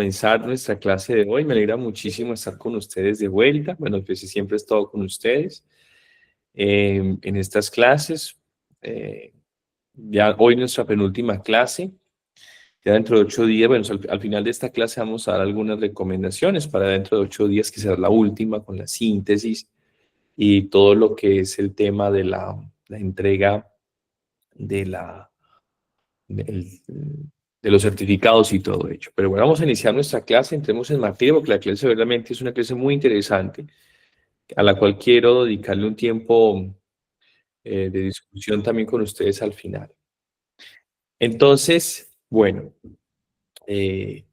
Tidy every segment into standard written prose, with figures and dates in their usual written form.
Comenzar nuestra clase de hoy. Me alegra muchísimo estar con ustedes de vuelta. Bueno, pues siempre he estado con ustedes en estas clases. Ya hoy nuestra penúltima clase. Ya dentro de 8 días, bueno, al final de esta clase vamos a dar algunas recomendaciones para dentro de 8 días, que será la última con la síntesis y todo lo que es el tema de la entrega de la del- de los certificados y todo ello. Pero bueno, vamos a iniciar nuestra clase, entremos en materia, porque la clase verdaderamente es una clase muy interesante, a la cual quiero dedicarle un tiempo de discusión también con ustedes al final. Entonces, bueno, eh,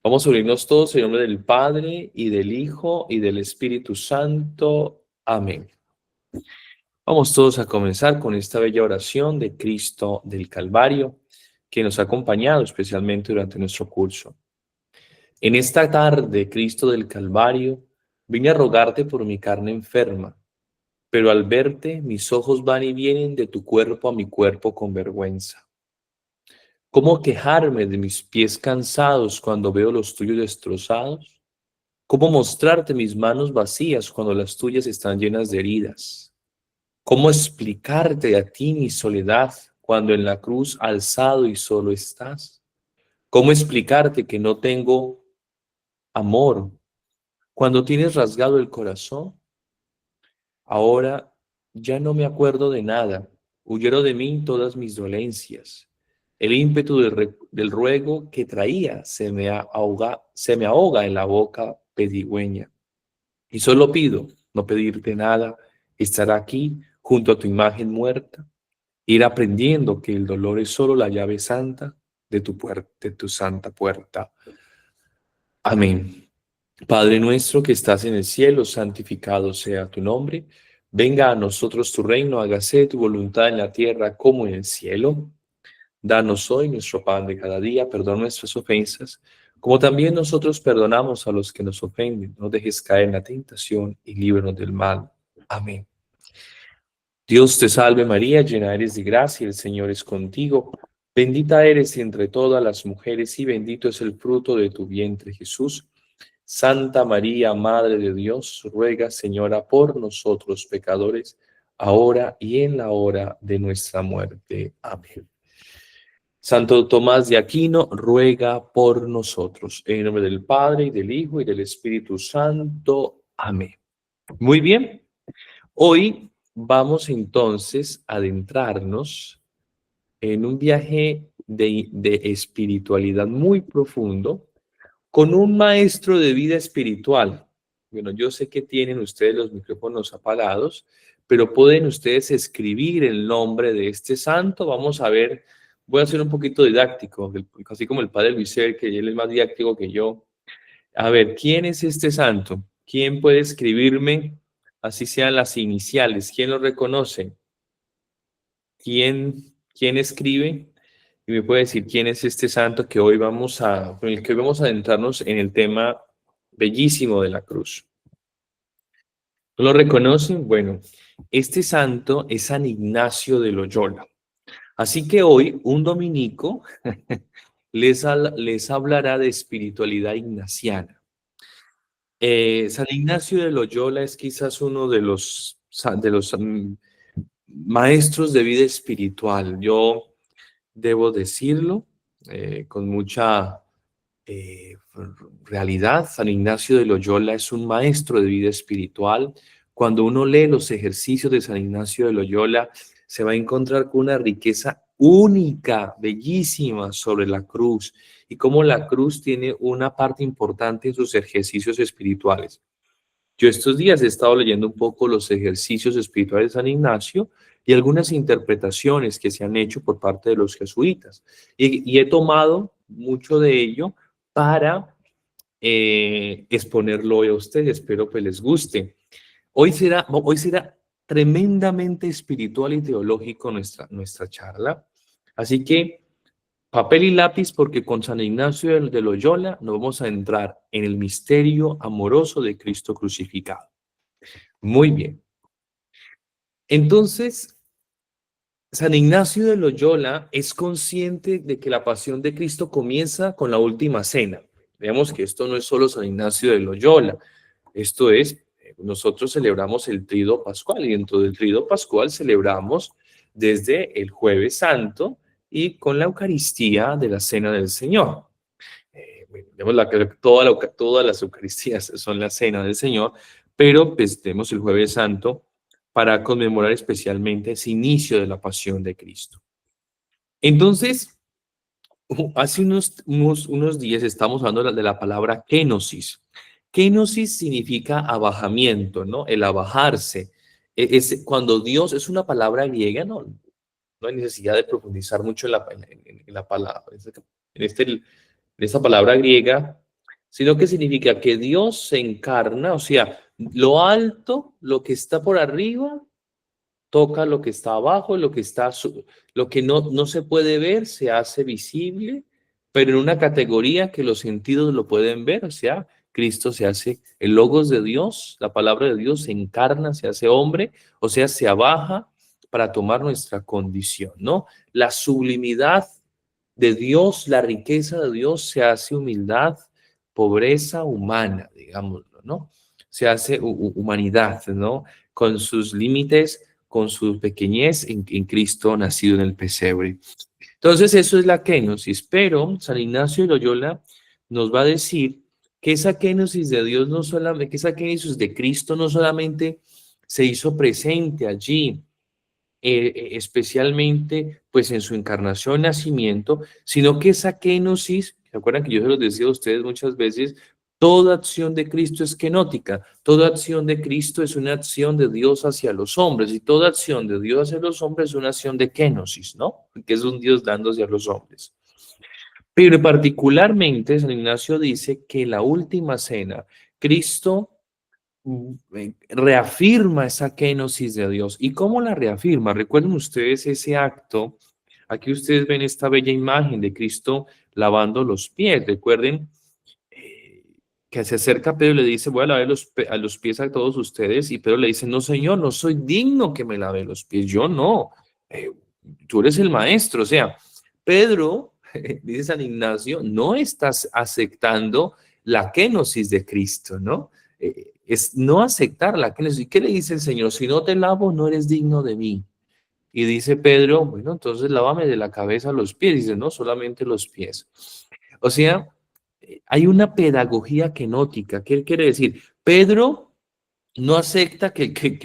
vamos a unirnos todos en nombre del Padre y del Hijo y del Espíritu Santo. Amén. Vamos todos a comenzar con esta bella oración de Cristo del Calvario, que nos ha acompañado especialmente durante nuestro curso. En esta tarde, Cristo del Calvario, vine a rogarte por mi carne enferma, pero al verte mis ojos van y vienen de tu cuerpo a mi cuerpo con vergüenza. ¿Cómo quejarme de mis pies cansados cuando veo los tuyos destrozados? ¿Cómo mostrarte mis manos vacías cuando las tuyas están llenas de heridas? ¿Cómo explicarte a ti mi soledad cuando en la cruz alzado y solo estás? ¿Cómo explicarte que no tengo amor cuando tienes rasgado el corazón? Ahora ya no me acuerdo de nada. Huyeron de mí todas mis dolencias. El ímpetu del ruego que traía se me ahoga en la boca pedigüeña. Y solo pido no pedirte nada, estar aquí junto a tu imagen muerta, ir aprendiendo que el dolor es solo la llave santa de tu santa puerta. Amén. Padre nuestro que estás en el cielo, santificado sea tu nombre. Venga a nosotros tu reino, hágase tu voluntad en la tierra como en el cielo. Danos hoy nuestro pan de cada día, perdona nuestras ofensas, como también nosotros perdonamos a los que nos ofenden. No dejes caer en la tentación y líbranos del mal. Amén. Dios te salve María, llena eres de gracia, el Señor es contigo. Bendita eres entre todas las mujeres y bendito es el fruto de tu vientre, Jesús. Santa María, Madre de Dios, ruega, Señora, por nosotros pecadores, ahora y en la hora de nuestra muerte. Amén. Santo Tomás de Aquino, ruega por nosotros. En nombre del Padre, y del Hijo, y del Espíritu Santo. Amén. Muy bien. Hoy vamos entonces a adentrarnos en un viaje de espiritualidad muy profundo con un maestro de vida espiritual. Bueno, yo sé que tienen ustedes los micrófonos apagados, pero pueden ustedes escribir el nombre de este santo. Vamos a ver, voy a ser un poquito didáctico, así como el padre Luisel, que él es más didáctico que yo. A ver, ¿quién es este santo? ¿Quién puede escribirme, así sean las iniciales? ¿Quién lo reconoce? ¿Quién escribe? Y me puede decir quién es este santo que hoy con el que hoy vamos a adentrarnos en el tema bellísimo de la cruz. ¿No lo reconocen? Bueno, este santo es San Ignacio de Loyola. Así que hoy un dominico les hablará de espiritualidad ignaciana. San Ignacio de Loyola es quizás uno de los maestros de vida espiritual. Yo debo decirlo con mucha eh, realidad. San Ignacio de Loyola es un maestro de vida espiritual. Cuando uno lee los ejercicios de San Ignacio de Loyola, se va a encontrar con una riqueza única, bellísima sobre la cruz y cómo la cruz tiene una parte importante en sus ejercicios espirituales. Yo estos días he estado leyendo un poco los ejercicios espirituales de San Ignacio y algunas interpretaciones que se han hecho por parte de los jesuitas. Y he tomado mucho de ello para exponerlo hoy a ustedes. Espero que les guste. Hoy será tremendamente espiritual y teológico nuestra charla. Así que papel y lápiz, porque con San Ignacio de Loyola nos vamos a entrar en el misterio amoroso de Cristo crucificado. Muy bien. Entonces, San Ignacio de Loyola es consciente de que la pasión de Cristo comienza con la última cena. Veamos que esto no es solo San Ignacio de Loyola, esto es, nosotros celebramos el Tríodo Pascual y dentro del Tríodo Pascual celebramos desde el Jueves Santo y con la Eucaristía de la Cena del Señor. Vemos todas las Eucaristías son la Cena del Señor, pero pues tenemos el Jueves Santo para conmemorar especialmente ese inicio de la pasión de Cristo. Entonces, hace unos días estamos hablando de la palabra kenosis. Kenosis significa abajamiento, ¿no? El abajarse. Cuando Dios, es una palabra griega, ¿no? No hay necesidad de profundizar mucho en la palabra, en esta palabra griega, sino que significa que Dios se encarna, o sea, lo alto, lo que está por arriba, toca lo que está abajo, lo que no se puede ver se hace visible, pero en una categoría que los sentidos lo pueden ver, o sea, Cristo se hace, el logos de Dios, la palabra de Dios se encarna, se hace hombre, o sea, se abaja para tomar nuestra condición, ¿no? La sublimidad de Dios, la riqueza de Dios se hace humildad, pobreza humana, digámoslo, ¿no? Se hace humanidad, ¿no? Con sus límites, con su pequeñez en Cristo nacido en el pesebre. Entonces, eso es la kenosis, pero San Ignacio de Loyola nos va a decir que esa kenosis de Dios no solamente, que esa kenosis de Cristo no solamente se hizo presente allí, especialmente pues en su encarnación, nacimiento, sino que esa kenosis, ¿se acuerdan que yo se los decía a ustedes muchas veces? Toda acción de Cristo es kenótica, toda acción de Cristo es una acción de Dios hacia los hombres y toda acción de Dios hacia los hombres es una acción de kenosis, ¿no? Que es un Dios dándose a los hombres. Pero particularmente San Ignacio dice que la última cena, Cristo reafirma esa kenosis de Dios. ¿Y cómo la reafirma? Recuerden ustedes ese acto. Aquí ustedes ven esta bella imagen de Cristo lavando los pies. Recuerden que se acerca a Pedro y le dice, voy a lavar a los pies a todos ustedes. Y Pedro le dice, no, Señor, no soy digno que me lave los pies. Yo no. Eh, Tú eres el maestro. O sea, Pedro, dice San Ignacio, no estás aceptando la kenosis de Cristo, ¿no? Es no aceptar la kenosis. ¿Y qué le dice el Señor? Si no te lavo, no eres digno de mí. Y dice Pedro, bueno, entonces lávame de la cabeza a los pies. Dice, no, solamente los pies. O sea, hay una pedagogía kenótica. ¿Qué quiere decir? Pedro no acepta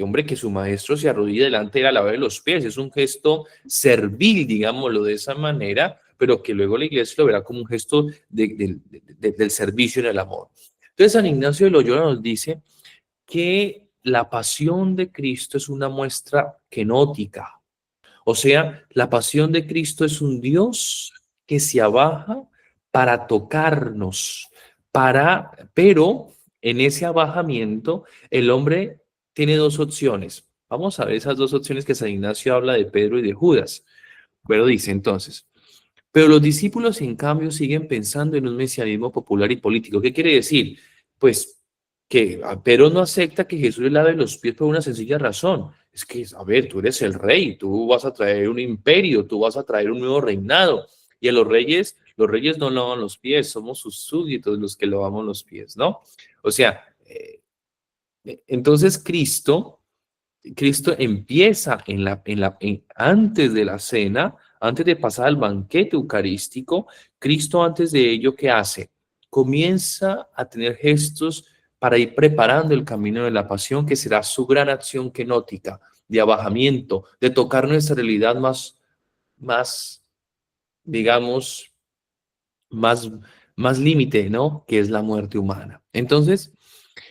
hombre, que su maestro se arrodille delante de la lavarle los pies. Es un gesto servil, digámoslo de esa manera, pero que luego la iglesia lo verá como un gesto del servicio en el amor. Entonces, San Ignacio de Loyola nos dice que la pasión de Cristo es una muestra kenótica. O sea, la pasión de Cristo es un Dios que se abaja para tocarnos, pero en ese abajamiento el hombre tiene dos opciones. Vamos a ver esas dos opciones que San Ignacio habla de Pedro y de Judas. Pero dice entonces, pero los discípulos en cambio siguen pensando en un mesianismo popular y político. ¿Qué quiere decir? Pues que Pedro no acepta que Jesús le lave los pies por una sencilla razón. Es que, a ver, tú eres el rey, tú vas a traer un imperio, tú vas a traer un nuevo reinado. Y a los reyes no lavan los pies, somos sus súbditos los que lavamos los pies, ¿no? O sea, entonces Cristo empieza antes de la cena, antes de pasar al banquete eucarístico, Cristo antes de ello, ¿qué hace? Comienza a tener gestos para ir preparando el camino de la pasión, que será su gran acción kenótica, de abajamiento, de tocar nuestra realidad más, digamos, más, más límite, ¿no? Que es la muerte humana. Entonces,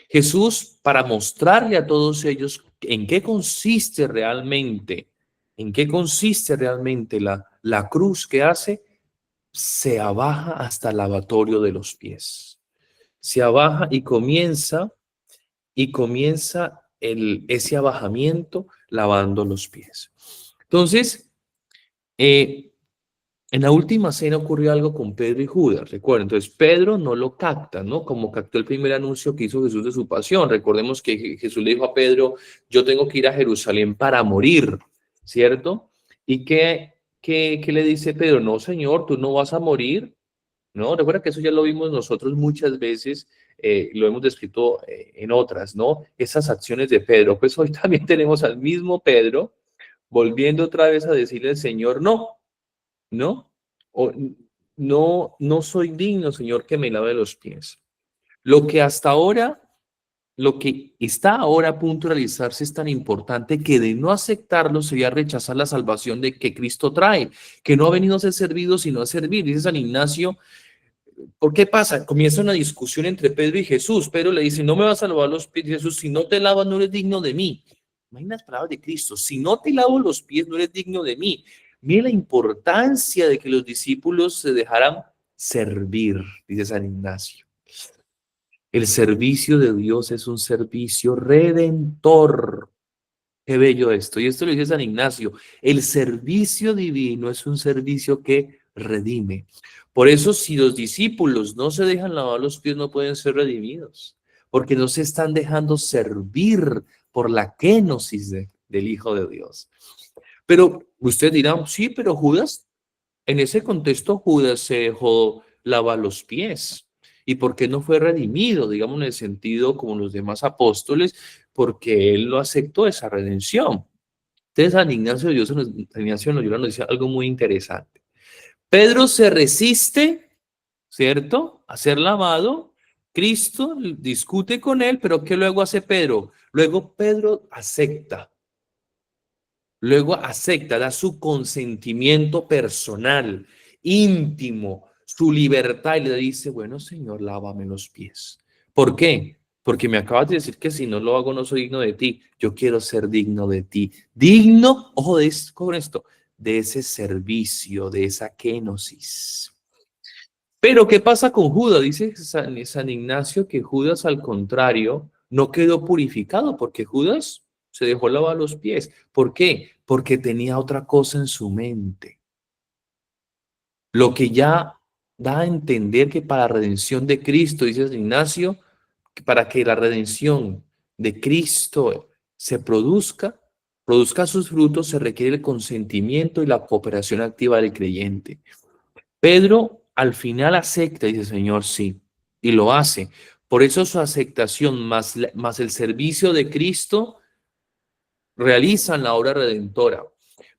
Jesús, para mostrarle a todos ellos en qué consiste realmente la cruz que hace, se abaja hasta el lavatorio de los pies. Se abaja y comienza ese abajamiento lavando los pies. Entonces, en la última cena ocurrió algo con Pedro y Judas, recuerden. Entonces, Pedro no lo capta, ¿no? Como captó el primer anuncio que hizo Jesús de su pasión. Recordemos que Jesús le dijo a Pedro, yo tengo que ir a Jerusalén para morir, ¿cierto? ¿Y qué le dice Pedro? No, Señor, tú no vas a morir. ¿no? Recuerda que eso ya lo vimos nosotros muchas veces, lo hemos descrito en otras, ¿no? Esas acciones de Pedro. Pues hoy también tenemos al mismo Pedro volviendo otra vez a decirle al Señor, no, no, o, no, no soy digno, Señor, que me lave los pies. Lo que hasta ahora, lo que está ahora a punto de realizarse es tan importante que de no aceptarlo sería rechazar la salvación de que Cristo trae, que no ha venido a ser servido, sino a servir. Dice San Ignacio, ¿por qué pasa? Comienza una discusión entre Pedro y Jesús. Pedro le dice, no me vas a lavar los pies. Jesús, si no te lavas, no eres digno de mí. Imagina las palabras de Cristo, si no te lavo los pies, no eres digno de mí. Mire la importancia de que los discípulos se dejaran servir, dice San Ignacio. El servicio de Dios es un servicio redentor. Qué bello esto. Y esto lo dice San Ignacio. El servicio divino es un servicio que redime. Por eso, si los discípulos no se dejan lavar los pies, no pueden ser redimidos, porque no se están dejando servir por la kénosis del Hijo de Dios. Pero usted dirá, sí, pero Judas, en ese contexto, Judas se dejó lavar los pies. ¿Y por qué no fue redimido? Digamos, en el sentido como los demás apóstoles, porque él no aceptó esa redención. Entonces, San Ignacio de Loyola nos dice algo muy interesante. Pedro se resiste, ¿cierto?, a ser lavado. Cristo discute con él, pero ¿qué luego hace Pedro? Luego Pedro acepta. Luego acepta, da su consentimiento personal, íntimo, su libertad y le dice, bueno, Señor, lávame los pies. ¿Por qué? Porque me acabas de decir que si no lo hago no soy digno de ti. Yo quiero ser digno de ti. Digno, ojo con esto, de ese servicio, de esa kénosis. Pero ¿qué pasa con Judas? Dice San Ignacio que Judas, al contrario, no quedó purificado porque Judas se dejó lavar los pies. ¿Por qué? Porque tenía otra cosa en su mente. Lo que ya da a entender que para la redención de Cristo, dice San Ignacio, que para que la redención de Cristo se produzca sus frutos, se requiere el consentimiento y la cooperación activa del creyente. Pedro al final acepta y dice, Señor, sí, y lo hace. Por eso su aceptación más el servicio de Cristo realizan la obra redentora.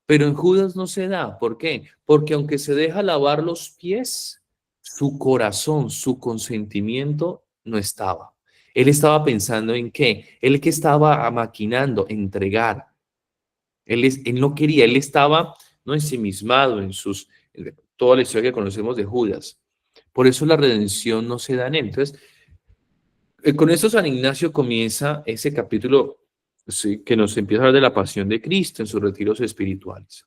Pero en Judas no se da. ¿Por qué? Porque aunque se deja lavar los pies, su corazón, su consentimiento no estaba. Él estaba pensando en qué. Él que estaba maquinando, entregar. Él no quería, él estaba no ensimismado en toda la historia que conocemos de Judas. Por eso la redención no se da en él. Entonces, con esto San Ignacio comienza ese capítulo, sí, que nos empieza a hablar de la pasión de Cristo en sus retiros espirituales.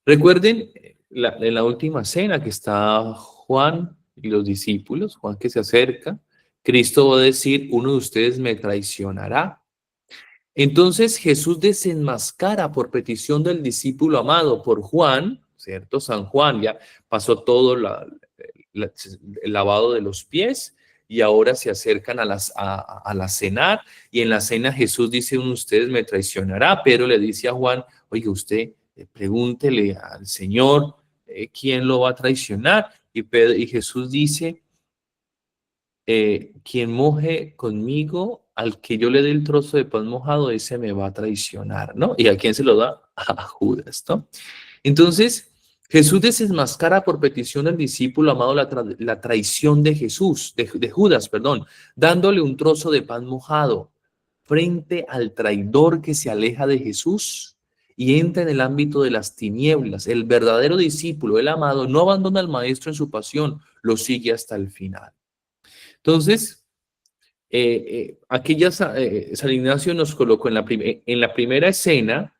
Recuerden en la última cena que está Juan y los discípulos, Juan que se acerca, Cristo va a decir, uno de ustedes me traicionará. Entonces Jesús desenmascara por petición del discípulo amado por Juan, ¿cierto? San Juan ya pasó todo el lavado de los pies y ahora se acercan a la cenar y en la cena Jesús dice, uno de ustedes me traicionará. Pedro le dice a Juan, oye, usted pregúntele al Señor quién lo va a traicionar. Y Jesús dice, quien moje conmigo, al que yo le dé el trozo de pan mojado, ese me va a traicionar, ¿no? ¿Y a quién se lo da? A Judas, ¿no? Entonces, Jesús desenmascara por petición del discípulo amado la traición de Jesús, de Judas, perdón, dándole un trozo de pan mojado frente al traidor que se aleja de Jesús y entra en el ámbito de las tinieblas. El verdadero discípulo, el amado, no abandona al maestro en su pasión, lo sigue hasta el final. Entonces, aquí ya San Ignacio nos colocó en la primera escena,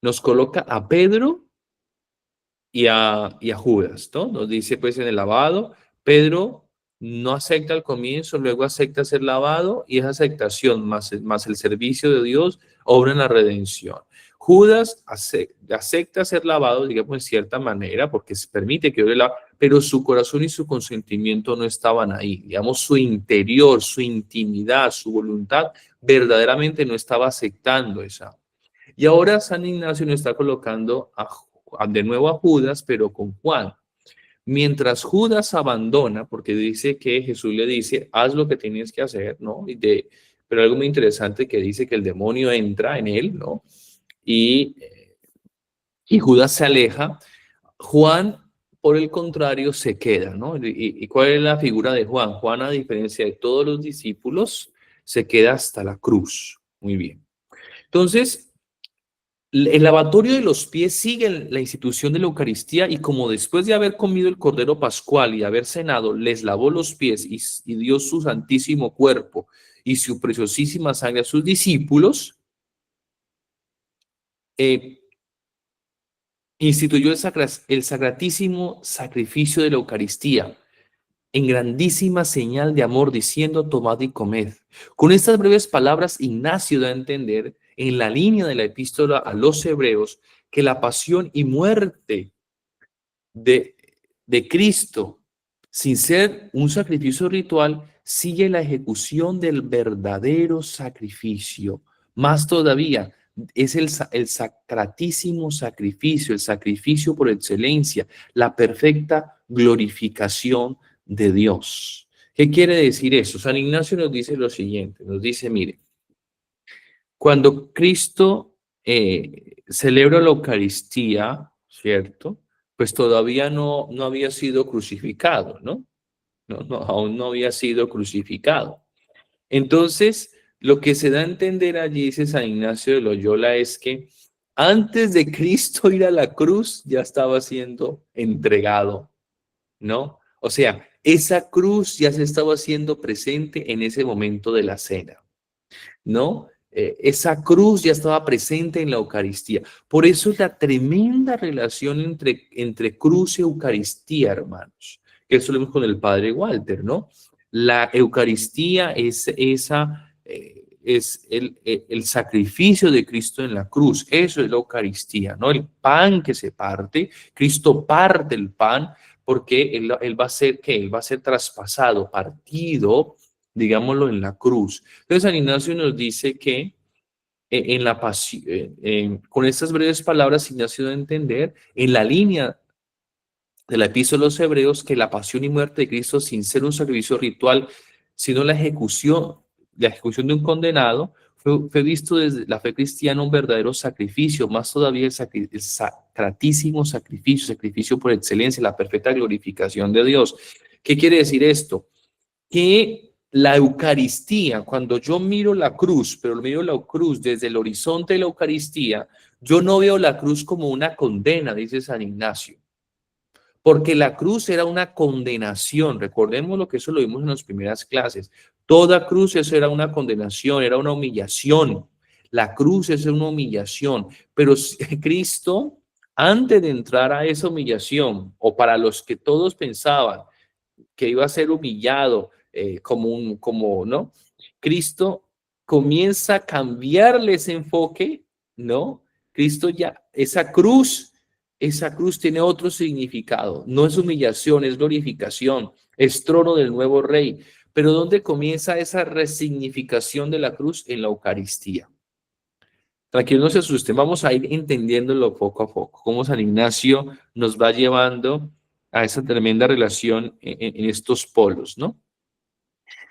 nos coloca a Pedro y a Judas, ¿no? Nos dice pues en el lavado, Pedro no acepta al comienzo, luego acepta ser lavado y esa aceptación más el servicio de Dios obra en la redención. Judas acepta ser lavado, digamos, en cierta manera, porque se permite que ore pero su corazón y su consentimiento no estaban ahí. Digamos, su interior, su intimidad, su voluntad, verdaderamente no estaba aceptando esa. Y ahora San Ignacio nos está colocando de nuevo a Judas, pero con Juan. Mientras Judas abandona, porque dice que Jesús le dice, haz lo que tienes que hacer, ¿no? Pero algo muy interesante que dice que el demonio entra en él, ¿no? Y, y Judas se aleja. Juan, por el contrario, se queda, ¿no? ¿Y cuál es la figura de Juan? Juan, a diferencia de todos los discípulos, se queda hasta la cruz. Muy bien. Entonces, el lavatorio de los pies sigue la institución de la Eucaristía y como después de haber comido el Cordero Pascual y haber cenado, les lavó los pies y dio su santísimo cuerpo y su preciosísima sangre a sus discípulos, eh, instituyó el sacratísimo sacrificio de la Eucaristía en grandísima señal de amor, diciendo, tomad y comed. Con estas breves palabras, Ignacio da a entender, en la línea de la epístola a los hebreos, que la pasión y muerte de, de Cristo, sin ser un sacrificio ritual, sigue la ejecución del verdadero sacrificio. Más todavía, es el sacratísimo sacrificio, el sacrificio por excelencia, la perfecta glorificación de Dios. ¿Qué quiere decir eso? San Ignacio nos dice lo siguiente, nos dice, mire, cuando Cristo celebra la Eucaristía, ¿cierto? Pues todavía no había sido crucificado, ¿no? Aún no había sido crucificado. Entonces, lo que se da a entender allí, dice San Ignacio de Loyola, es que antes de Cristo ir a la cruz, ya estaba siendo entregado, ¿no? O sea, esa cruz ya se estaba haciendo presente en ese momento de la cena, ¿no? Esa cruz ya estaba presente en la Eucaristía. Por eso es la tremenda relación entre cruz y Eucaristía, hermanos. Que eso lo vemos con el padre Walter, ¿no? La Eucaristía es el sacrificio de Cristo en la cruz. Eso es la Eucaristía, ¿no? El pan que se parte, Cristo parte el pan porque él va a ser, ¿qué? Él va a ser traspasado, partido, digámoslo, en la cruz. Entonces, San Ignacio nos dice que en la pasión, con estas breves palabras, Ignacio da a entender en la línea de la epístola a los hebreos que la pasión y muerte de Cristo, sin ser un sacrificio ritual, sino la ejecución de un condenado, fue visto desde la fe cristiana un verdadero sacrificio, más todavía el sacratísimo sacrificio, sacrificio por excelencia, la perfecta glorificación de Dios. ¿Qué quiere decir esto? Que la Eucaristía, cuando yo miro la cruz, pero miro la cruz desde el horizonte de la Eucaristía, yo no veo la cruz como una condena, dice San Ignacio, porque la cruz era una condenación. Recordemos lo que eso lo vimos en las primeras clases. Toda cruz eso era una condenación, era una humillación. La cruz es una humillación, pero Cristo, antes de entrar a esa humillación, o para los que todos pensaban que iba a ser humillado ¿no? Cristo comienza a cambiarle ese enfoque, ¿no? Cristo ya, esa cruz tiene otro significado, no es humillación, es glorificación, es trono del nuevo rey. Pero ¿dónde comienza esa resignificación de la cruz? En la Eucaristía. Tranquilo, no se asusten, vamos a ir entendiéndolo poco a poco, cómo San Ignacio nos va llevando a esa tremenda relación en estos polos, ¿no?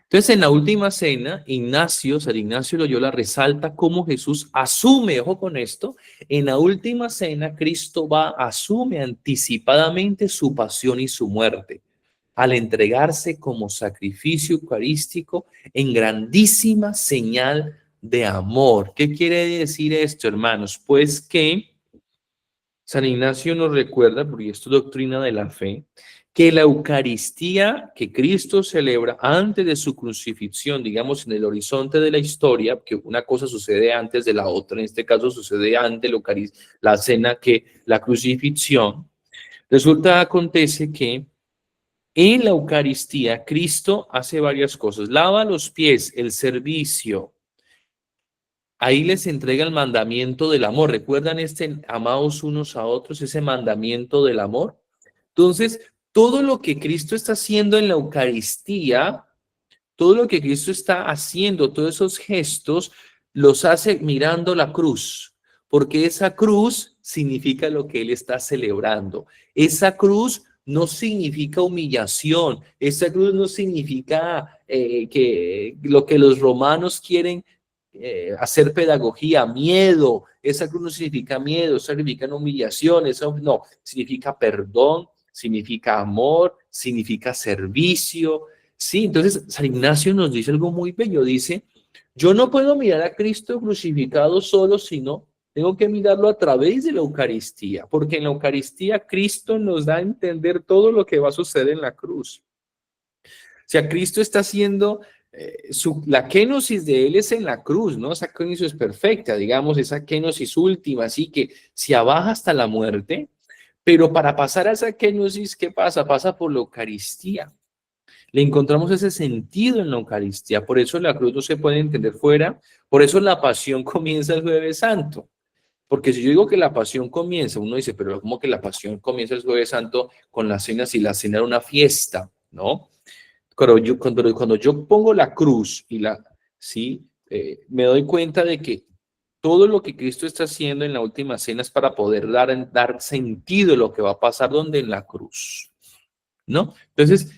Entonces, en la última cena, San Ignacio Loyola resalta cómo Jesús asume, ojo con esto, en la última cena, Cristo asume anticipadamente su pasión y su muerte, al entregarse como sacrificio eucarístico en grandísima señal de amor. ¿Qué quiere decir esto, hermanos? Pues que San Ignacio nos recuerda, porque esto es doctrina de la fe, que la Eucaristía que Cristo celebra antes de su crucifixión, digamos en el horizonte de la historia, que una cosa sucede antes de la otra, en este caso sucede antes la cena que la crucifixión, acontece que en la Eucaristía Cristo hace varias cosas, lava los pies, el servicio. Ahí les entrega el mandamiento del amor. ¿Recuerdan amados unos a otros, ese mandamiento del amor? Entonces, todo lo que Cristo está haciendo en la Eucaristía, todo lo que Cristo está haciendo, todos esos gestos, los hace mirando la cruz, porque esa cruz significa lo que Él está celebrando. Esa cruz no significa humillación. Esta cruz no significa que lo que los romanos quieren hacer pedagogía, miedo. Esa cruz no significa miedo, eso significa humillación, eso no, significa perdón, significa amor, significa servicio. Sí, entonces San Ignacio nos dice algo muy bello, dice, yo no puedo mirar a Cristo crucificado solo, sino tengo que mirarlo a través de la Eucaristía, porque en la Eucaristía Cristo nos da a entender todo lo que va a suceder en la cruz. O sea, Cristo está haciendo, la kenosis de Él es en la cruz, ¿no? Esa kenosis perfecta, digamos, esa kenosis última, así que se abaja hasta la muerte, pero para pasar a esa kenosis, ¿qué pasa? Pasa por la Eucaristía. Le encontramos ese sentido en la Eucaristía, por eso la cruz no se puede entender fuera, por eso la pasión comienza el Jueves Santo. Porque si yo digo que la pasión comienza, uno dice, pero ¿cómo que la pasión comienza el Jueves Santo con la cena si la cena era una fiesta? ¿No? Cuando yo pongo la cruz y sí, me doy cuenta de que todo lo que Cristo está haciendo en la última cena es para poder dar sentido a lo que va a pasar donde en la cruz, ¿no? Entonces,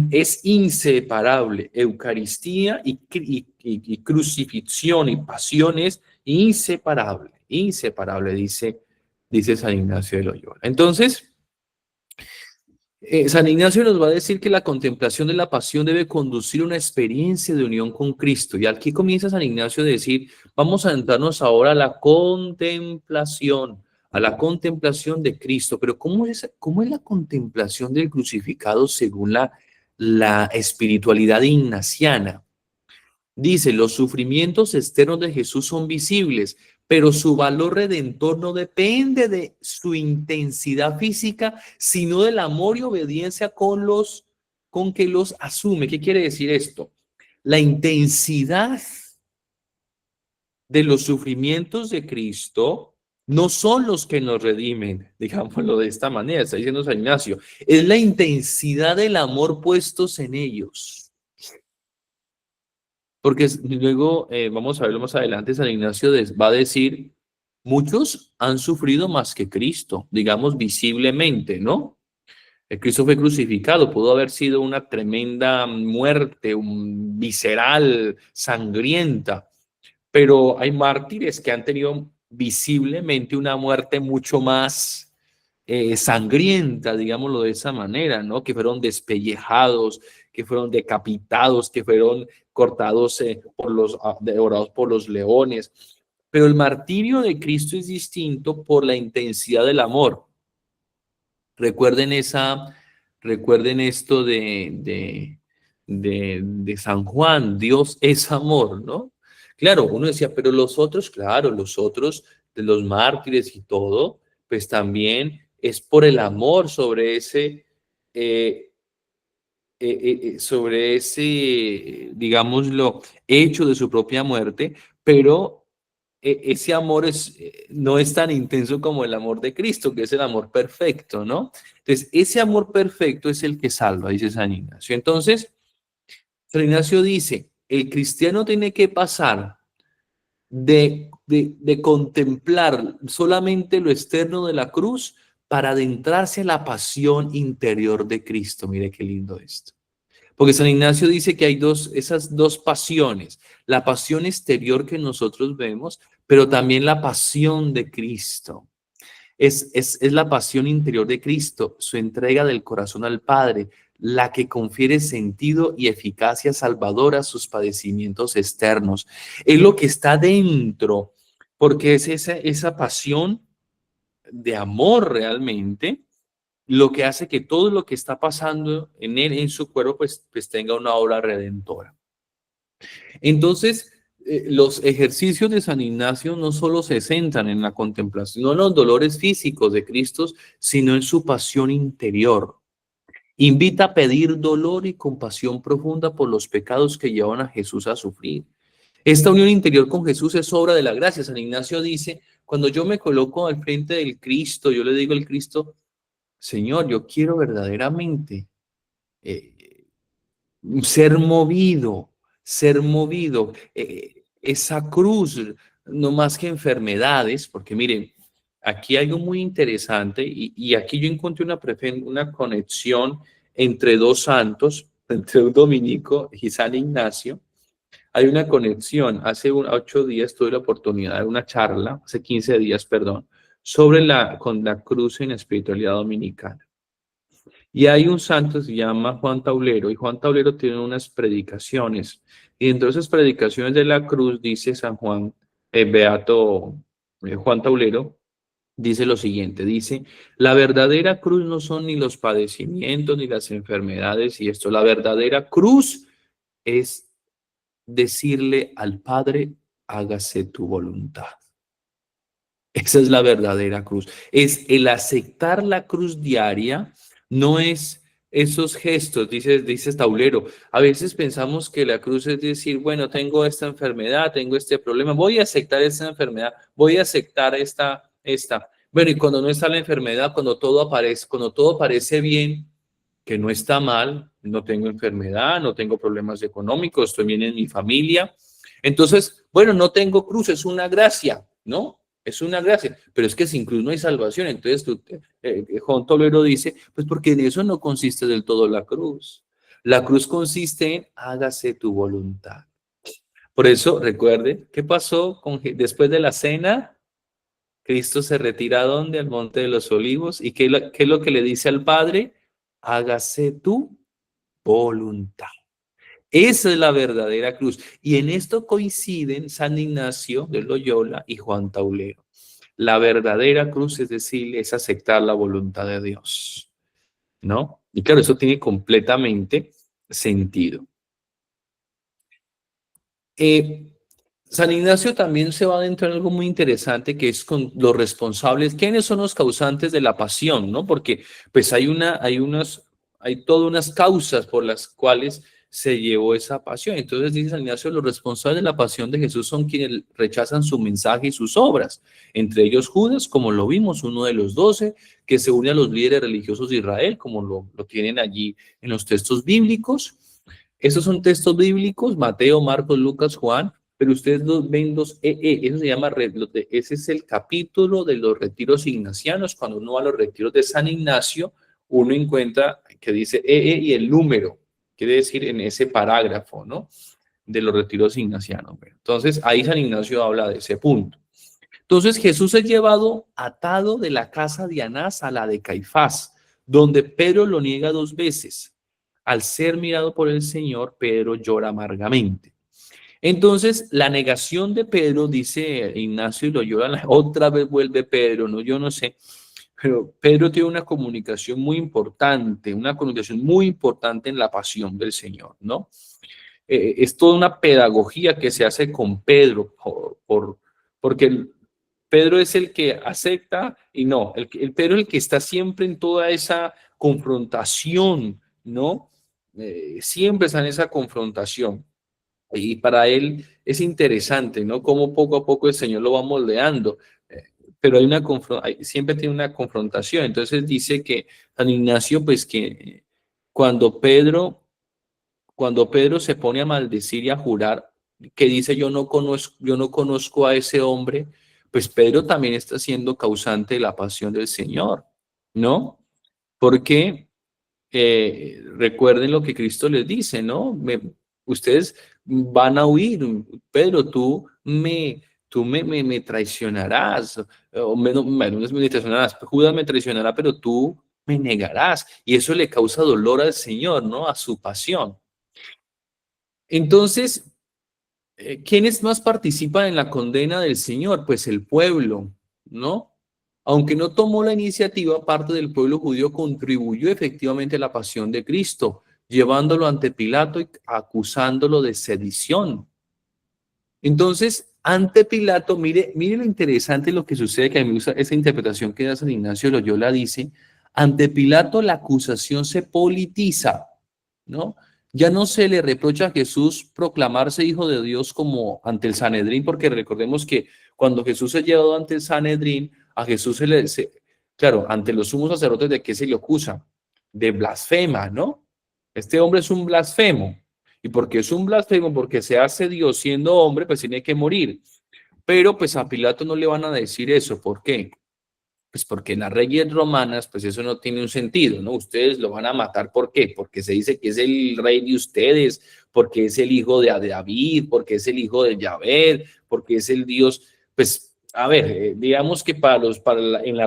es inseparable Eucaristía y crucifixión y pasión es inseparable, inseparable, dice San Ignacio de Loyola. Entonces, San Ignacio nos va a decir que la contemplación de la pasión debe conducir a una experiencia de unión con Cristo. Y aquí comienza San Ignacio a decir, vamos a adentrarnos ahora a la contemplación de Cristo. Pero cómo es la contemplación del crucificado según la espiritualidad ignaciana? Dice, los sufrimientos externos de Jesús son visibles, pero su valor redentor no depende de su intensidad física, sino del amor y obediencia con que los asume. ¿Qué quiere decir esto? La intensidad de los sufrimientos de Cristo no son los que nos redimen, digámoslo de esta manera, está diciendo San Ignacio, es la intensidad del amor puestos en ellos. Porque luego, vamos a verlo más adelante, San Ignacio va a decir, muchos han sufrido más que Cristo, digamos visiblemente, ¿no? El Cristo fue crucificado, pudo haber sido una tremenda muerte, visceral, sangrienta, pero hay mártires que han tenido visiblemente una muerte mucho más sangrienta, digámoslo de esa manera, ¿no? Que fueron despellejados, que fueron decapitados, que fueron cortados devorados por los leones. Pero el martirio de Cristo es distinto por la intensidad del amor. Recuerden esto de San Juan, Dios es amor, ¿no? Claro, uno decía, pero los otros, claro, los otros de los mártires y todo, pues también es por el amor eh, sobre ese, digámoslo, hecho de su propia muerte, pero ese amor no es tan intenso como el amor de Cristo, que es el amor perfecto, ¿no? Entonces, ese amor perfecto es el que salva, dice San Ignacio. Entonces, San Ignacio dice, el cristiano tiene que pasar de contemplar solamente lo externo de la cruz para adentrarse en la pasión interior de Cristo. Mire qué lindo esto. Porque San Ignacio dice que hay esas dos pasiones, la pasión exterior que nosotros vemos, pero también la pasión de Cristo. Es la pasión interior de Cristo, su entrega del corazón al Padre, la que confiere sentido y eficacia salvadora a sus padecimientos externos. Es lo que está dentro, porque es esa pasión de amor realmente lo que hace que todo lo que está pasando en él, en su cuerpo, pues tenga una obra redentora. Entonces, los ejercicios de San Ignacio no solo se centran en la contemplación, no en los dolores físicos de Cristo, sino en su pasión interior. Invita a pedir dolor y compasión profunda por los pecados que llevan a Jesús a sufrir. Esta unión interior con Jesús es obra de la gracia. San Ignacio dice, cuando yo me coloco al frente del Cristo, yo le digo al Cristo, Señor, yo quiero verdaderamente eh, ser movido. Esa cruz, no más que enfermedades, porque miren, aquí hay algo muy interesante y aquí yo encontré una conexión entre dos santos, entre un dominico y San Ignacio. Hay una conexión. Hace 8 días tuve la oportunidad de una charla, hace 15 días, perdón, sobre con la cruz en la espiritualidad dominicana. Y hay un santo que se llama Juan Taulero, y Juan Taulero tiene unas predicaciones. Y entre esas predicaciones de la cruz dice San Juan, Beato Juan Taulero, dice lo siguiente, dice, la verdadera cruz no son ni los padecimientos ni las enfermedades y esto, la verdadera cruz es decirle al Padre, hágase tu voluntad. Esa es la verdadera cruz. Es el aceptar la cruz diaria, no es esos gestos, dice Taulero. A veces pensamos que la cruz es decir, bueno, tengo esta enfermedad, tengo este problema, voy a aceptar esta enfermedad, voy a aceptar esta. Bueno, y cuando no está la enfermedad, cuando todo parece bien, que no está mal, no tengo enfermedad, no tengo problemas económicos, estoy bien en mi familia. Entonces, bueno, no tengo cruz, es una gracia, ¿no? Es una gracia, pero es que sin cruz no hay salvación. Entonces, Juan Tolero dice, pues porque en eso no consiste del todo la cruz. La cruz consiste en hágase tu voluntad. Por eso, recuerde, ¿qué pasó después de la cena? Cristo se retira ¿a dónde? Al Monte de los Olivos. ¿Y qué es lo que le dice al Padre? Hágase tu voluntad. Esa es la verdadera cruz. Y en esto coinciden San Ignacio de Loyola y Juan Taulero. La verdadera cruz, es decir, es aceptar la voluntad de Dios, ¿no? Y claro, eso tiene completamente sentido. Eh, San Ignacio también se va adentro en algo muy interesante que es con los responsables, quiénes son los causantes de la pasión, ¿no? Porque pues hay todas unas causas por las cuales se llevó esa pasión. Entonces dice San Ignacio, los responsables de la pasión de Jesús son quienes rechazan su mensaje y sus obras, entre ellos Judas, como lo vimos, uno de los 12, que se une a los líderes religiosos de Israel, como lo tienen allí en los textos bíblicos. Esos son textos bíblicos, Mateo, Marcos, Lucas, Juan, pero ustedes ven dos eso se llama, ese es el capítulo de los retiros ignacianos. Cuando uno va a los retiros de San Ignacio, uno encuentra que dice y el número, quiere decir en ese parágrafo, ¿no? De los retiros ignacianos. Entonces, ahí San Ignacio habla de ese punto. Entonces, Jesús es llevado atado de la casa de Anás a la de Caifás, donde Pedro lo niega 2 veces. Al ser mirado por el Señor, Pedro llora amargamente. Entonces, la negación de Pedro, dice Ignacio y Loyola, otra vez vuelve Pedro, no, yo no sé, pero Pedro tiene una comunicación muy importante en la pasión del Señor, ¿no? Es toda una pedagogía que se hace con Pedro, porque Pedro es el que acepta y no, el Pedro es el que está siempre en toda esa confrontación, ¿no? Siempre está en esa confrontación. Y para él es interesante, ¿no? Cómo poco a poco el Señor lo va moldeando. Eh, pero siempre tiene una confrontación. Entonces dice que San Ignacio, pues que cuando cuando Pedro se pone a maldecir y a jurar, que dice yo no conozco a ese hombre, pues Pedro también está siendo causante de la pasión del Señor, ¿no? Porque recuerden lo que Cristo les dice, ¿no? Ustedes van a huir, Pedro, tú me traicionarás, o menos, bueno, no es me traicionarás, Judas me traicionará, pero tú me negarás, y eso le causa dolor al Señor, ¿no? A su pasión. Entonces, ¿quiénes más participan en la condena del Señor? Pues el pueblo, ¿no? Aunque no tomó la iniciativa, parte del pueblo judío contribuyó efectivamente a la pasión de Cristo, llevándolo ante Pilato y acusándolo de sedición. Entonces, ante Pilato, mire lo interesante lo que sucede, que a mí me gusta esa interpretación que da San Ignacio de Loyola, dice, ante Pilato la acusación se politiza, ¿no? Ya no se le reprocha a Jesús proclamarse hijo de Dios como ante el Sanedrín, porque recordemos que cuando Jesús es llevado ante el Sanedrín, a Jesús claro, ante los sumos sacerdotes, ¿de qué se le acusa? De blasfema, ¿no? Este hombre es un blasfemo. Y porque es un blasfemo, porque se hace Dios siendo hombre, pues tiene que morir. Pero pues a Pilato no le van a decir eso. ¿Por qué? Pues porque las reyes romanas, pues eso no tiene un sentido, ¿no? Ustedes lo van a matar, ¿por qué? Porque se dice que es el rey de ustedes, porque es el hijo de David, porque es el hijo de Yahvé, porque es el Dios. Pues, a ver, digamos que en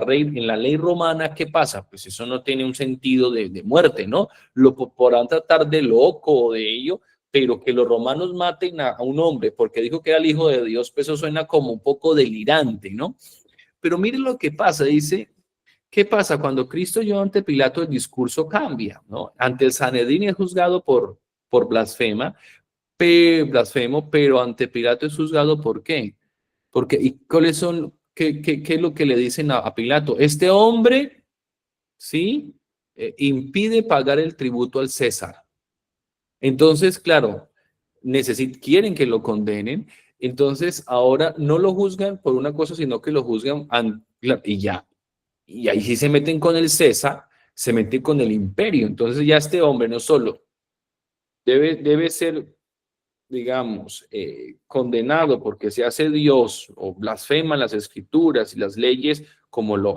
la ley romana, ¿qué pasa? Pues eso no tiene un sentido de muerte, ¿no? Lo podrán tratar de loco o de ello, pero que los romanos maten a un hombre porque dijo que era el hijo de Dios, pues eso suena como un poco delirante, ¿no? Pero miren lo que pasa, dice, ¿qué pasa? Cuando Cristo llegó ante Pilato, el discurso cambia, ¿no? Ante el Sanedrín es juzgado por blasfemo, pero ante Pilato es juzgado ¿por qué? Porque, ¿y cuáles son, qué es lo que le dicen a Pilato? Este hombre, ¿sí? Impide pagar el tributo al César. Entonces, claro, quieren que lo condenen, entonces ahora no lo juzgan por una cosa, sino que lo juzgan y ya. Y ahí sí se meten con el César, se meten con el imperio. Entonces ya este hombre no solo debe ser, digamos, condenado porque se hace Dios o blasfema las escrituras y las leyes como lo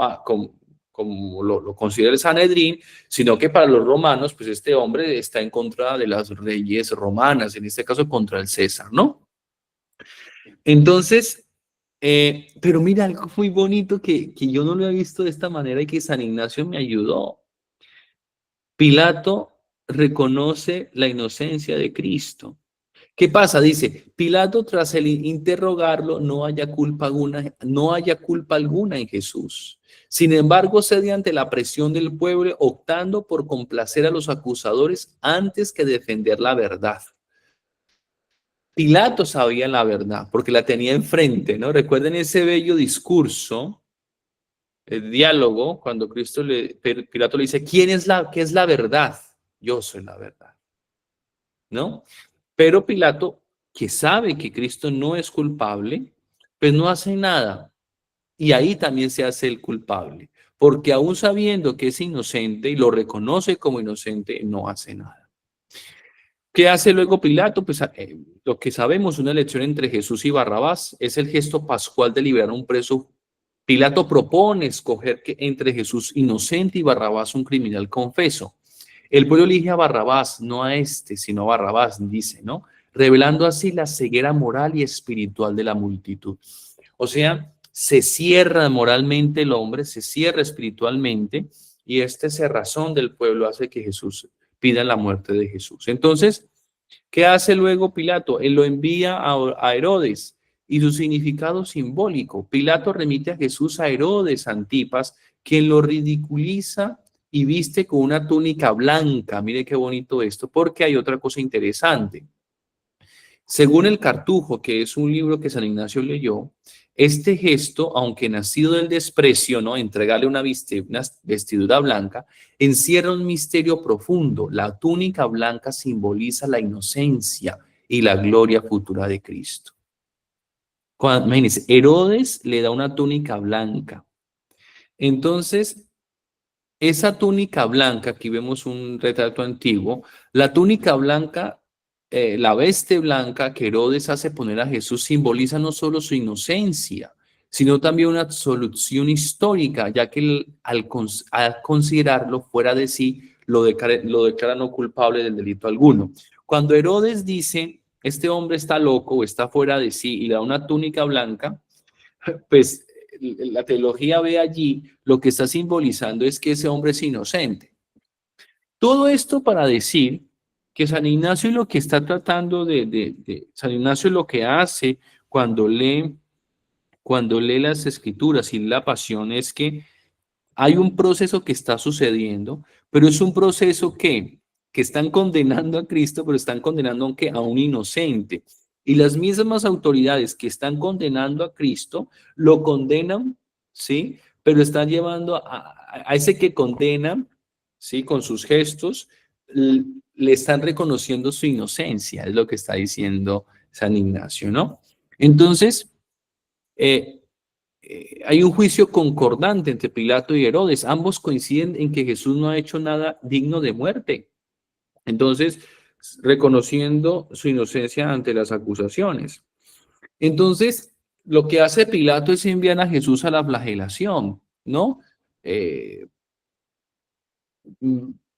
considera el Sanedrín, sino que para los romanos, pues este hombre está en contra de las leyes romanas, en este caso contra el César, ¿no? Entonces, pero mira, algo muy bonito que yo no lo he visto de esta manera y que San Ignacio me ayudó. Pilato reconoce la inocencia de Cristo. ¿Qué pasa? Dice, Pilato tras el interrogarlo no haya culpa alguna en Jesús. Sin embargo, cede ante la presión del pueblo, optando por complacer a los acusadores antes que defender la verdad. Pilato sabía la verdad porque la tenía enfrente, ¿no? Recuerden ese bello discurso, el diálogo, cuando Pilato le dice, ¿qué es la verdad? Yo soy la verdad, ¿no? Pero Pilato, que sabe que Cristo no es culpable, pues no hace nada. Y ahí también se hace el culpable, porque aún sabiendo que es inocente y lo reconoce como inocente, no hace nada. ¿Qué hace luego Pilato? Pues lo que sabemos, una elección entre Jesús y Barrabás, es el gesto pascual de liberar a un preso. Pilato propone escoger entre Jesús inocente y Barrabás un criminal confeso. El pueblo elige a Barrabás, no a este, sino a Barrabás, dice, ¿no? Revelando así la ceguera moral y espiritual de la multitud. O sea, se cierra moralmente el hombre, se cierra espiritualmente, y esta cerrazón del pueblo hace que Jesús pida la muerte de Jesús. Entonces, ¿qué hace luego Pilato? Él lo envía a Herodes, y su significado simbólico. Pilato remite a Jesús a Herodes Antipas, quien lo ridiculiza y viste con una túnica blanca. Mire qué bonito esto, porque hay otra cosa interesante. Según el Cartujo, que es un libro que San Ignacio leyó, este gesto, aunque nacido del desprecio, ¿no? Entregarle una vestidura blanca, encierra un misterio profundo. La túnica blanca simboliza la inocencia y la gloria futura de Cristo. Imagínense, Herodes le da una túnica blanca. Entonces, esa túnica blanca, aquí vemos un retrato antiguo, la túnica blanca, la veste blanca que Herodes hace poner a Jesús simboliza no solo su inocencia, sino también una absolución histórica, ya que al considerarlo fuera de sí, lo declara no culpable del delito alguno. Cuando Herodes dice, este hombre está loco o está fuera de sí y le da una túnica blanca, pues la teología ve allí lo que está simbolizando es que ese hombre es inocente. Todo esto para decir que San Ignacio lo que está tratando San Ignacio lo que hace cuando lee las escrituras y la pasión es que hay un proceso que está sucediendo, pero es un proceso que están condenando a Cristo, pero están condenando a un inocente. Y las mismas autoridades que están condenando a Cristo lo condenan, ¿sí? Pero están llevando a ese que condenan, ¿sí? Con sus gestos, le están reconociendo su inocencia, es lo que está diciendo San Ignacio, ¿no? Entonces, hay un juicio concordante entre Pilato y Herodes. Ambos coinciden en que Jesús no ha hecho nada digno de muerte. Entonces, reconociendo su inocencia ante las acusaciones. Entonces, lo que hace Pilato es enviar a Jesús a la flagelación, ¿no? eh,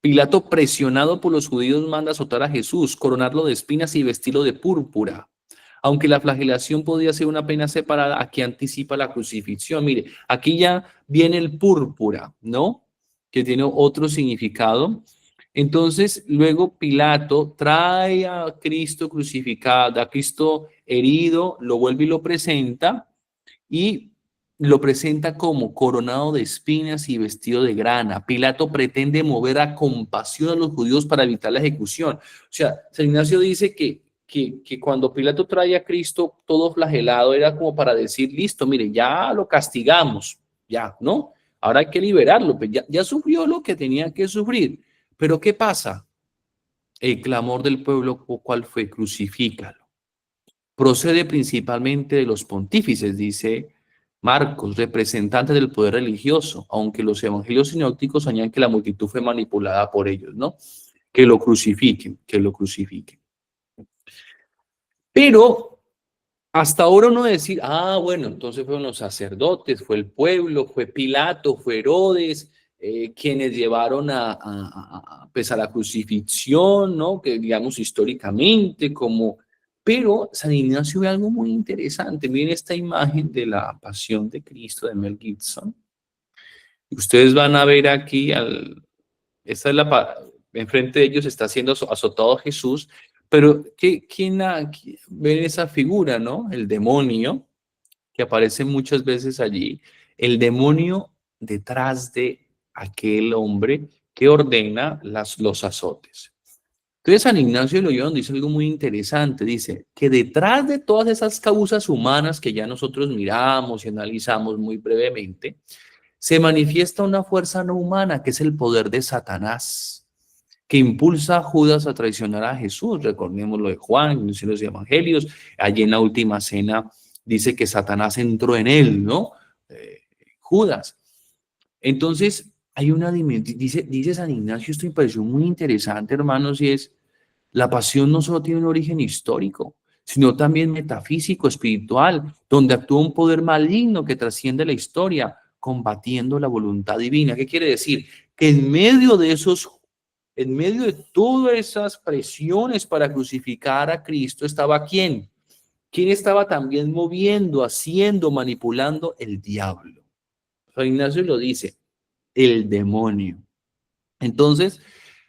Pilato, presionado por los judíos, manda azotar a Jesús, coronarlo de espinas y vestirlo de púrpura. Aunque la flagelación podía ser una pena separada, aquí anticipa la crucifixión. Mire, aquí ya viene el púrpura, ¿no? Que tiene otro significado. Entonces, luego Pilato trae a Cristo crucificado, a Cristo herido, lo vuelve y lo presenta, y lo presenta como coronado de espinas y vestido de grana. Pilato pretende mover a compasión a los judíos para evitar la ejecución. O sea, San Ignacio dice que cuando Pilato trae a Cristo todo flagelado era como para decir, listo, mire, ya lo castigamos, ya, ¿no? Ahora hay que liberarlo, pues ya sufrió lo que tenía que sufrir. Pero ¿qué pasa? El clamor del pueblo, ¿cuál fue? Crucifícalo. Procede principalmente de los pontífices, dice Marcos, representante del poder religioso, aunque los evangelios sinópticos añaden que la multitud fue manipulada por ellos, ¿no? Que lo crucifiquen, que lo crucifiquen. Pero hasta ahora uno decir, bueno, entonces fueron los sacerdotes, fue el pueblo, fue Pilato, fue Herodes, quienes llevaron pues a la crucifixión, ¿no? Que digamos históricamente como... Pero San Ignacio ve algo muy interesante. Miren esta imagen de la Pasión de Cristo de Mel Gibson. Ustedes van a ver aquí, esta es enfrente de ellos está siendo azotado Jesús, pero ¿quién ve esa figura, no? El demonio, que aparece muchas veces allí, el demonio detrás de aquel hombre que ordena los azotes. Entonces San Ignacio de Loyola dice algo muy interesante, dice que detrás de todas esas causas humanas que ya nosotros miramos y analizamos muy brevemente, se manifiesta una fuerza no humana que es el poder de Satanás, que impulsa a Judas a traicionar a Jesús. Recordemos lo de Juan, en los evangelios, allí en la última cena dice que Satanás entró en él, ¿no? Judas. Entonces, hay una dimensión, dice San Ignacio, esto me pareció muy interesante, hermanos, y es, la pasión no solo tiene un origen histórico, sino también metafísico, espiritual, donde actúa un poder maligno que trasciende la historia, combatiendo la voluntad divina. ¿Qué quiere decir? Que en medio de todas esas presiones para crucificar a Cristo, ¿estaba quién? ¿Quién estaba también moviendo, haciendo, manipulando? El diablo. San Ignacio lo dice, el demonio. Entonces,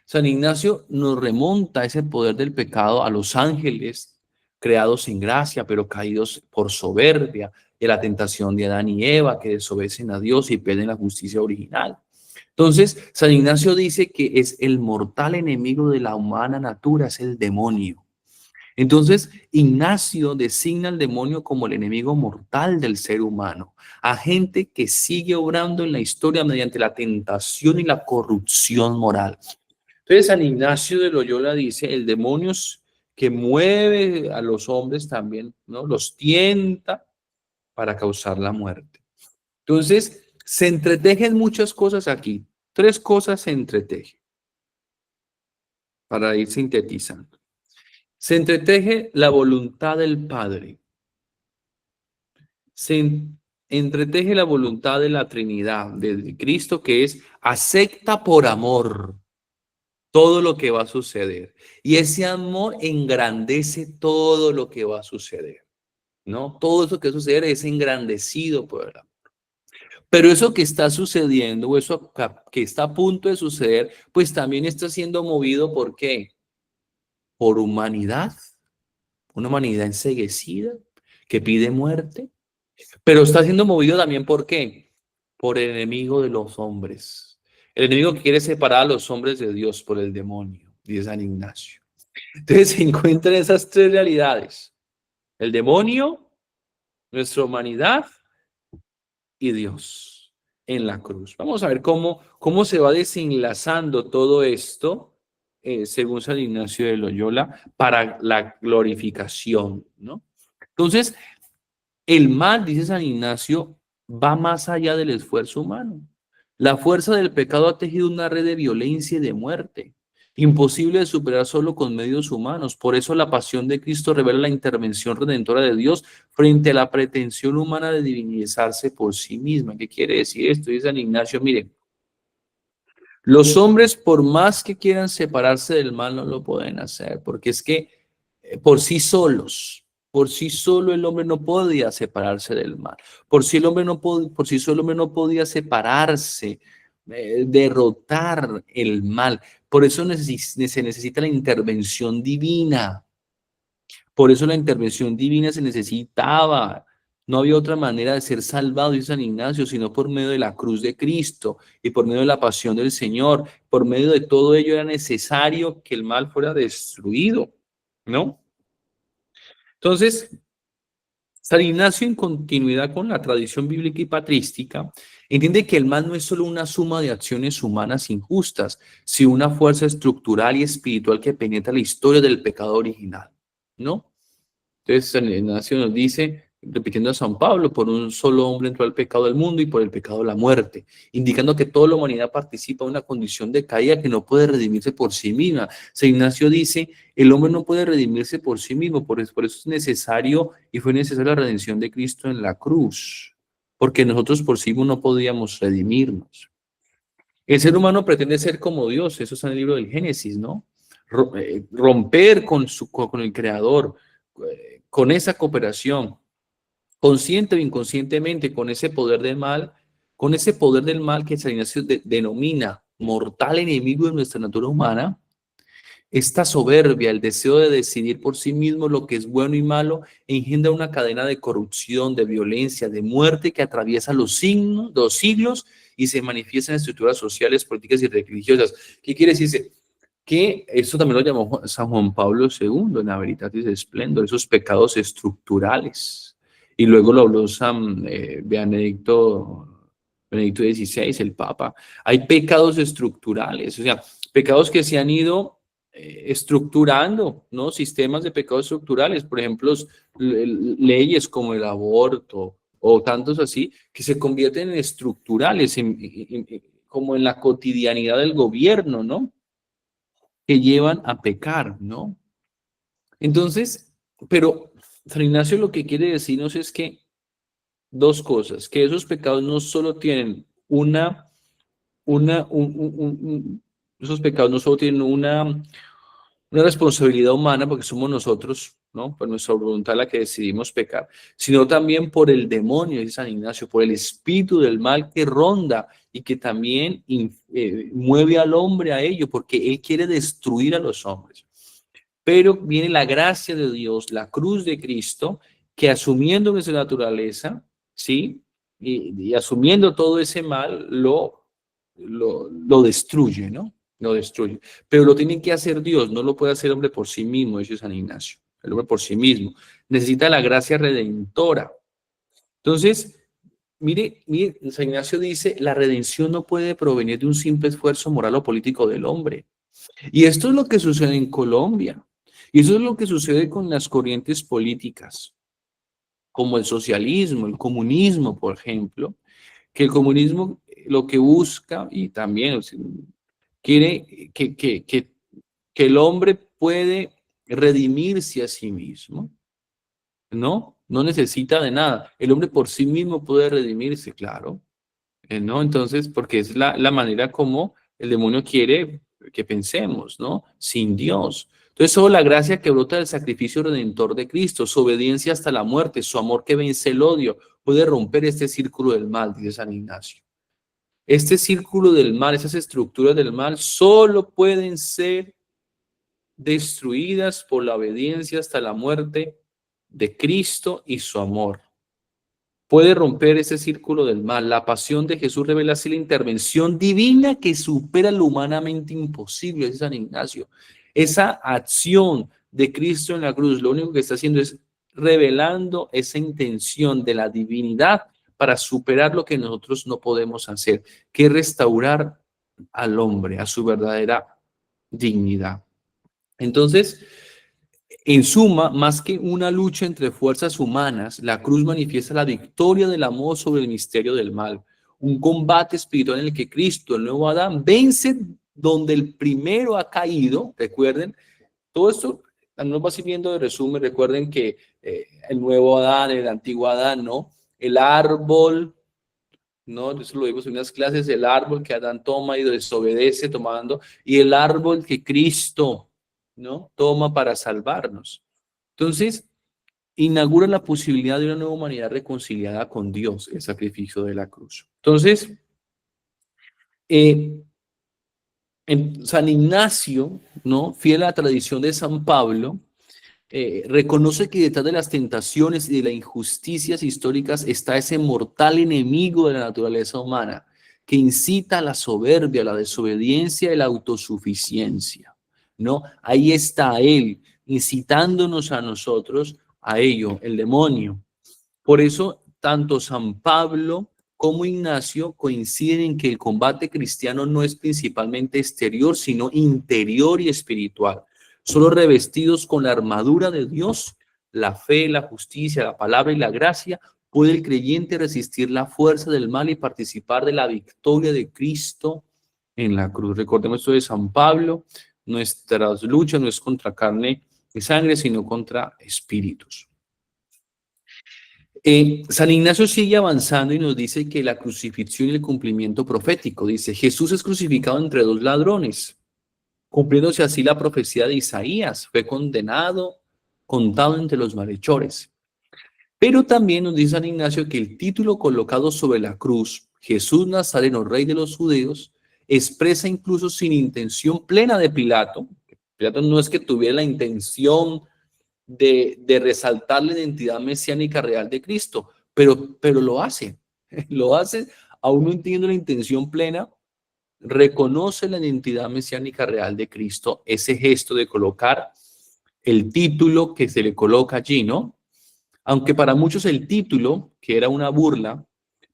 San Ignacio nos remonta a ese poder del pecado a los ángeles creados en gracia, pero caídos por soberbia, de la tentación de Adán y Eva, que desobedecen a Dios y pierden la justicia original. Entonces, San Ignacio dice que es el mortal enemigo de la humana natura, es el demonio. Entonces, Ignacio designa al demonio como el enemigo mortal del ser humano, agente que sigue obrando en la historia mediante la tentación y la corrupción moral. Entonces, San Ignacio de Loyola dice, el demonio es que mueve a los hombres también, ¿no? Los tienta para causar la muerte. Entonces, se entretejen muchas cosas aquí. Tres cosas se entretejen para ir sintetizando. Se entreteje la voluntad del Padre. Se entreteje la voluntad de la Trinidad, de Cristo, que es acepta por amor todo lo que va a suceder. Y ese amor engrandece todo lo que va a suceder, ¿no? Todo eso que va a suceder es engrandecido por el amor. Pero eso que está sucediendo, o eso que está a punto de suceder, pues también está siendo movido ¿por qué? Por humanidad, una humanidad enceguecida que pide muerte, pero está siendo movido también ¿por qué? Por el enemigo de los hombres. El enemigo que quiere separar a los hombres de Dios por el demonio, dice San Ignacio. Entonces se encuentran esas tres realidades: el demonio, nuestra humanidad y Dios en la cruz. Vamos a ver cómo se va desenlazando todo esto, según San Ignacio de Loyola, para la glorificación, ¿no? Entonces, el mal, dice San Ignacio, va más allá del esfuerzo humano. La fuerza del pecado ha tejido una red de violencia y de muerte. imposible de superar solo con medios humanos. Por eso la pasión de Cristo revela la intervención redentora de Dios frente a la pretensión humana de divinizarse por sí misma. ¿Qué quiere decir esto? Dice San Ignacio, mire, los hombres por más que quieran separarse del mal no lo pueden hacer, porque es que por sí solo el hombre no podía separarse del mal. Por sí solo el hombre no podía separarse, derrotar el mal. Por eso se necesita la intervención divina. Por eso la intervención divina se necesitaba. No había otra manera de ser salvado, dice San Ignacio, sino por medio de la cruz de Cristo y por medio de la pasión del Señor. Por medio de todo ello era necesario que el mal fuera destruido, ¿no? Entonces, San Ignacio, en continuidad con la tradición bíblica y patrística, entiende que el mal no es solo una suma de acciones humanas injustas, sino una fuerza estructural y espiritual que penetra la historia del pecado original, ¿no? Entonces, San Ignacio nos dice, repitiendo a San Pablo, por un solo hombre entró el pecado al mundo y por el pecado la muerte, indicando que toda la humanidad participa de una condición de caída que no puede redimirse por sí misma. San Ignacio dice, el hombre no puede redimirse por sí mismo, por eso es necesario y fue necesaria la redención de Cristo en la cruz, porque nosotros por sí mismos no podíamos redimirnos. El ser humano pretende ser como Dios, eso está en el libro del Génesis, ¿no? Romper con el Creador, con esa cooperación, consciente o inconscientemente, con ese poder del mal, con ese poder del mal que San Ignacio denomina mortal enemigo de nuestra natura humana. Esta soberbia, el deseo de decidir por sí mismo lo que es bueno y malo, engendra una cadena de corrupción, de violencia, de muerte que atraviesa los siglos y se manifiesta en estructuras sociales, políticas y religiosas. ¿Qué quiere decir? Que eso también lo llamó San Juan Pablo II en la Veritatis Splendor, esos pecados estructurales. Y luego lo habló San Benedicto XVI, el Papa. Hay pecados estructurales, o sea, pecados que se han ido estructurando, ¿no? Sistemas de pecados estructurales, por ejemplo, leyes como el aborto o tantos así, que se convierten en estructurales, como en la cotidianidad del gobierno, ¿no? Que llevan a pecar, ¿no? Entonces, pero San Ignacio lo que quiere decirnos es que dos cosas, que esos pecados no solo tienen esos pecados no solo tienen una responsabilidad humana porque somos nosotros, ¿no? Por nuestra voluntad la que decidimos pecar, sino también por el demonio, dice San Ignacio, por el espíritu del mal que ronda y que también mueve al hombre a ello, porque él quiere destruir a los hombres. Pero viene la gracia de Dios, la cruz de Cristo, que asumiendo nuestra naturaleza, ¿sí? Y asumiendo todo ese mal, lo destruye, ¿no? Lo destruye. Pero lo tiene que hacer Dios, no lo puede hacer el hombre por sí mismo, dice San Ignacio. El hombre por sí mismo. Necesita la gracia redentora. Entonces, mire, San Ignacio dice, la redención no puede provenir de un simple esfuerzo moral o político del hombre. Y esto es lo que sucede en Colombia. Y eso es lo que sucede con las corrientes políticas, como el socialismo, el comunismo, por ejemplo, que el comunismo lo que busca, y también quiere que el hombre puede redimirse a sí mismo, ¿no? No necesita de nada. El hombre por sí mismo puede redimirse, claro, ¿no? Entonces, porque es la manera como el demonio quiere que pensemos, ¿no? Sin Dios. Entonces, solo la gracia que brota del sacrificio redentor de Cristo, su obediencia hasta la muerte, su amor que vence el odio, puede romper este círculo del mal, dice San Ignacio. Este círculo del mal, esas estructuras del mal, solo pueden ser destruidas por la obediencia hasta la muerte de Cristo y su amor. Puede romper ese círculo del mal. La pasión de Jesús revela así la intervención divina que supera lo humanamente imposible, dice San Ignacio. Esa acción de Cristo en la cruz, lo único que está haciendo es revelando esa intención de la divinidad para superar lo que nosotros no podemos hacer, que es restaurar al hombre a su verdadera dignidad. Entonces, en suma, más que una lucha entre fuerzas humanas, la cruz manifiesta la victoria del amor sobre el misterio del mal, un combate espiritual en el que Cristo, el nuevo Adán, vence donde el primero ha caído, recuerden, todo esto nos va sirviendo de resumen, recuerden que el nuevo Adán, el antiguo Adán, ¿no? El árbol, ¿no? Eso lo vimos en unas clases, el árbol que Adán toma y desobedece tomando, y el árbol que Cristo, ¿no? Toma para salvarnos. Entonces, inaugura la posibilidad de una nueva humanidad reconciliada con Dios, el sacrificio de la cruz. Entonces, en San Ignacio, ¿no? Fiel a la tradición de San Pablo, reconoce que detrás de las tentaciones y de las injusticias históricas está ese mortal enemigo de la naturaleza humana que incita a la soberbia, a la desobediencia y la autosuficiencia, ¿no? Ahí está él, incitándonos a nosotros a ello, el demonio. Por eso, tanto San Pablo como Ignacio coinciden en que el combate cristiano no es principalmente exterior, sino interior y espiritual. Solo revestidos con la armadura de Dios, la fe, la justicia, la palabra y la gracia, puede el creyente resistir la fuerza del mal y participar de la victoria de Cristo en la cruz. Recordemos esto de San Pablo, nuestra lucha no es contra carne y sangre, sino contra espíritus. San Ignacio sigue avanzando y nos dice que la crucifixión y el cumplimiento profético, dice, Jesús es crucificado entre dos ladrones, cumpliéndose así la profecía de Isaías, fue condenado, contado entre los malhechores. Pero también nos dice San Ignacio que el título colocado sobre la cruz, Jesús Nazareno, Rey de los Judíos, expresa incluso sin intención plena de Pilato. Pilato no es que tuviera la intención de resaltar la identidad mesiánica real de Cristo, pero lo hace, lo hace, aún no entiendo la intención plena, reconoce la identidad mesiánica real de Cristo, ese gesto de colocar el título que se le coloca allí, ¿no? Aunque para muchos el título, que era una burla,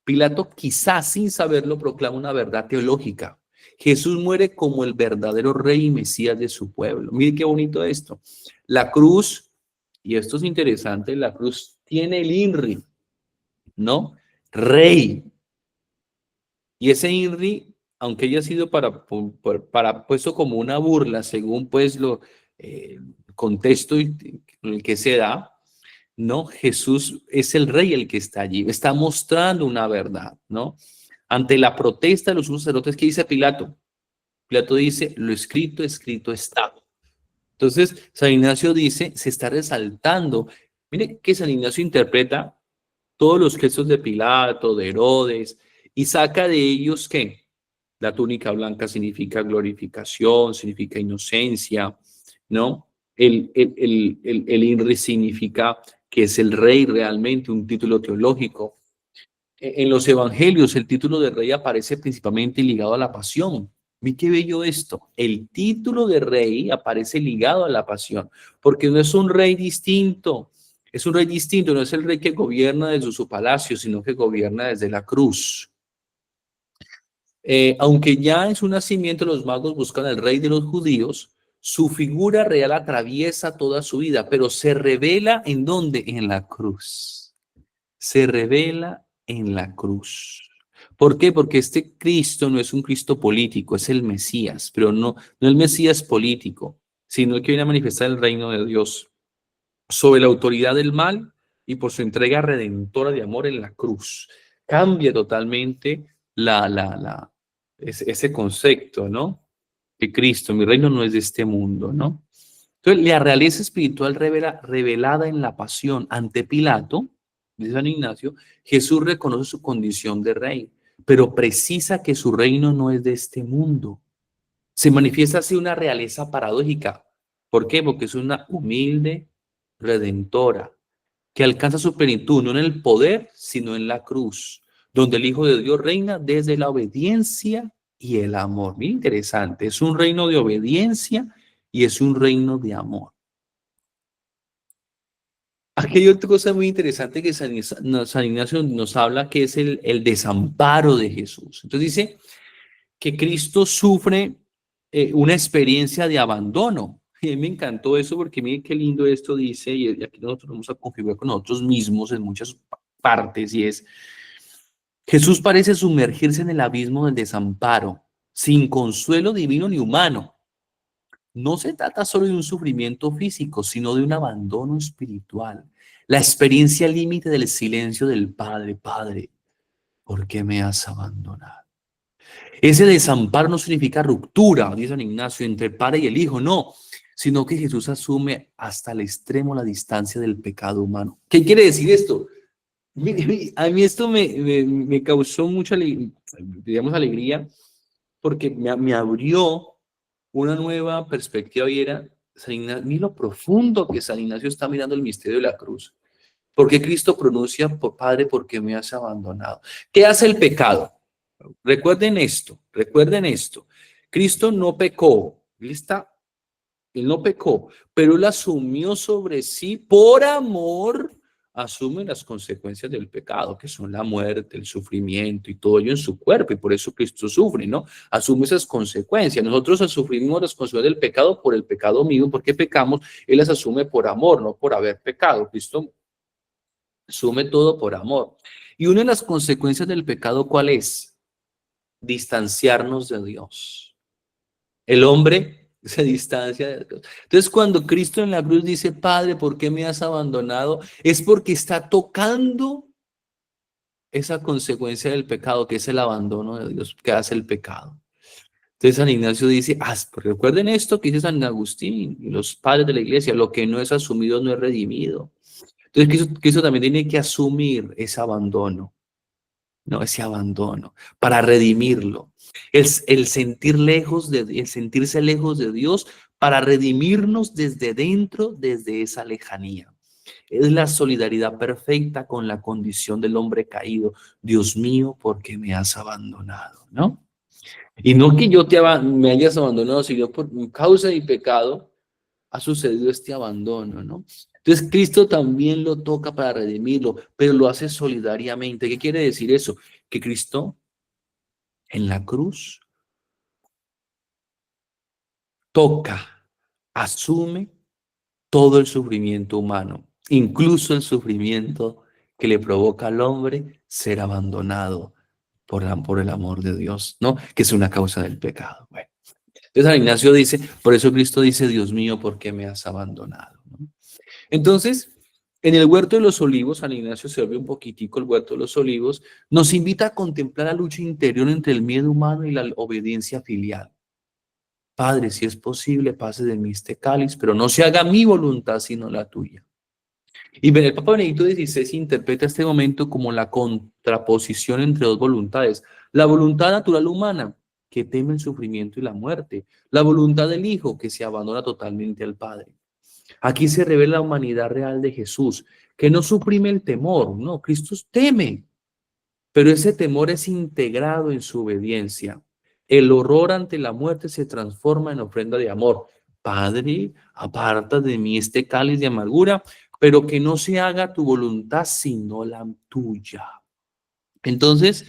Pilato quizás sin saberlo proclama una verdad teológica. Jesús muere como el verdadero rey y mesías de su pueblo. Mire qué bonito esto. La cruz, y esto es interesante, la cruz tiene el INRI, ¿no? Rey. Y ese INRI, aunque haya sido para puesto como una burla, según pues lo contexto en el que se da, ¿no? Jesús es el rey el que está allí, está mostrando una verdad, ¿no? Ante la protesta de los sacerdotes, ¿qué dice Pilato? Pilato dice, lo escrito, escrito está. Entonces, San Ignacio dice, se está resaltando. Mire que San Ignacio interpreta todos los gestos de Pilato, de Herodes, y saca de ellos que la túnica blanca significa glorificación, significa inocencia, ¿no? El INRI significa que es el rey realmente, un título teológico. En los evangelios el título de rey aparece principalmente ligado a la pasión. Vi qué bello esto. El título de rey aparece ligado a la pasión, porque no es un rey distinto, es un rey distinto, no es el rey que gobierna desde su palacio, sino que gobierna desde la cruz. Aunque ya en su nacimiento los magos buscan al rey de los judíos, su figura real atraviesa toda su vida, pero se revela ¿en dónde? En la cruz. Se revela en la cruz. ¿Por qué? Porque este Cristo no es un Cristo político, es el Mesías, pero no el Mesías político, sino el que viene a manifestar el reino de Dios sobre la autoridad del mal y por su entrega redentora de amor en la cruz. Cambia totalmente ese concepto, ¿no? Que Cristo, mi reino no es de este mundo, ¿no? Entonces, la realeza espiritual revelada en la pasión ante Pilato, dice San Ignacio, Jesús reconoce su condición de rey, pero precisa que su reino no es de este mundo. Se manifiesta así una realeza paradójica. ¿Por qué? Porque es una humilde redentora que alcanza su plenitud no en el poder, sino en la cruz, donde el Hijo de Dios reina desde la obediencia y el amor. Bien interesante, es un reino de obediencia y es un reino de amor. Aquí hay otra cosa muy interesante que San Ignacio nos habla, que es el desamparo de Jesús. Entonces dice que Cristo sufre una experiencia de abandono. Y a mí me encantó eso porque miren qué lindo esto dice, y aquí nosotros vamos a configurar con nosotros mismos en muchas partes, y es, Jesús parece sumergirse en el abismo del desamparo, sin consuelo divino ni humano. No se trata solo de un sufrimiento físico, sino de un abandono espiritual. La experiencia límite del silencio del Padre. Padre, ¿por qué me has abandonado? Ese desamparo no significa ruptura, dice San Ignacio, entre el Padre y el Hijo, no, sino que Jesús asume hasta el extremo la distancia del pecado humano. ¿Qué quiere decir esto? A mí esto me causó mucha, digamos, alegría, porque me abrió una nueva perspectiva y era, San Ignacio, mira lo profundo que San Ignacio está mirando el misterio de la cruz. Porque Cristo pronuncia, por Padre, ¿porque me has abandonado? ¿Qué hace el pecado? Recuerden esto, recuerden esto. Cristo no pecó, él no pecó, pero él asumió sobre sí por amor, asume las consecuencias del pecado, que son la muerte, el sufrimiento y todo ello en su cuerpo, y por eso Cristo sufre, ¿no? Asume esas consecuencias. Nosotros sufrimos las consecuencias del pecado por el pecado mismo, porque pecamos, él las asume por amor, no por haber pecado. Cristo asume todo por amor. Y una de las consecuencias del pecado, ¿cuál es? Distanciarnos de Dios. El hombre se distancia de Dios. Entonces, cuando Cristo en la cruz dice, Padre, ¿por qué me has abandonado? Es porque está tocando esa consecuencia del pecado, que es el abandono de Dios, que hace el pecado. Entonces, San Ignacio dice, recuerden esto que dice San Agustín y los padres de la iglesia, lo que no es asumido no es redimido. Entonces, Cristo también tiene que asumir ese abandono. No, ese abandono, para redimirlo. El sentirse lejos de Dios para redimirnos desde dentro, desde esa lejanía. Es la solidaridad perfecta con la condición del hombre caído. Dios mío, ¿por qué me has abandonado? ¿No? Y no que me hayas abandonado, sino por causa de mi pecado ha sucedido este abandono, ¿no? Entonces Cristo también lo toca para redimirlo, pero lo hace solidariamente. ¿Qué quiere decir eso? Que Cristo en la cruz toca, asume todo el sufrimiento humano, incluso el sufrimiento que le provoca al hombre ser abandonado por el amor de Dios, ¿no? Que es una causa del pecado. Bueno, entonces San Ignacio dice, por eso Cristo dice, Dios mío, ¿por qué me has abandonado? ¿No? Entonces, en el Huerto de los Olivos, San Ignacio se vuelve un poquitico el Huerto de los Olivos, nos invita a contemplar la lucha interior entre el miedo humano y la obediencia filial. Padre, si es posible, pase de mí este cáliz, pero no se haga mi voluntad, sino la tuya. Y el Papa Benedicto XVI interpreta este momento como la contraposición entre dos voluntades. La voluntad natural humana, que teme el sufrimiento y la muerte. La voluntad del Hijo, que se abandona totalmente al Padre. Aquí se revela la humanidad real de Jesús, que no suprime el temor, no, Cristo teme, pero ese temor es integrado en su obediencia. El horror ante la muerte se transforma en ofrenda de amor. Padre, aparta de mí este cáliz de amargura, pero que no se haga tu voluntad sino la tuya. Entonces,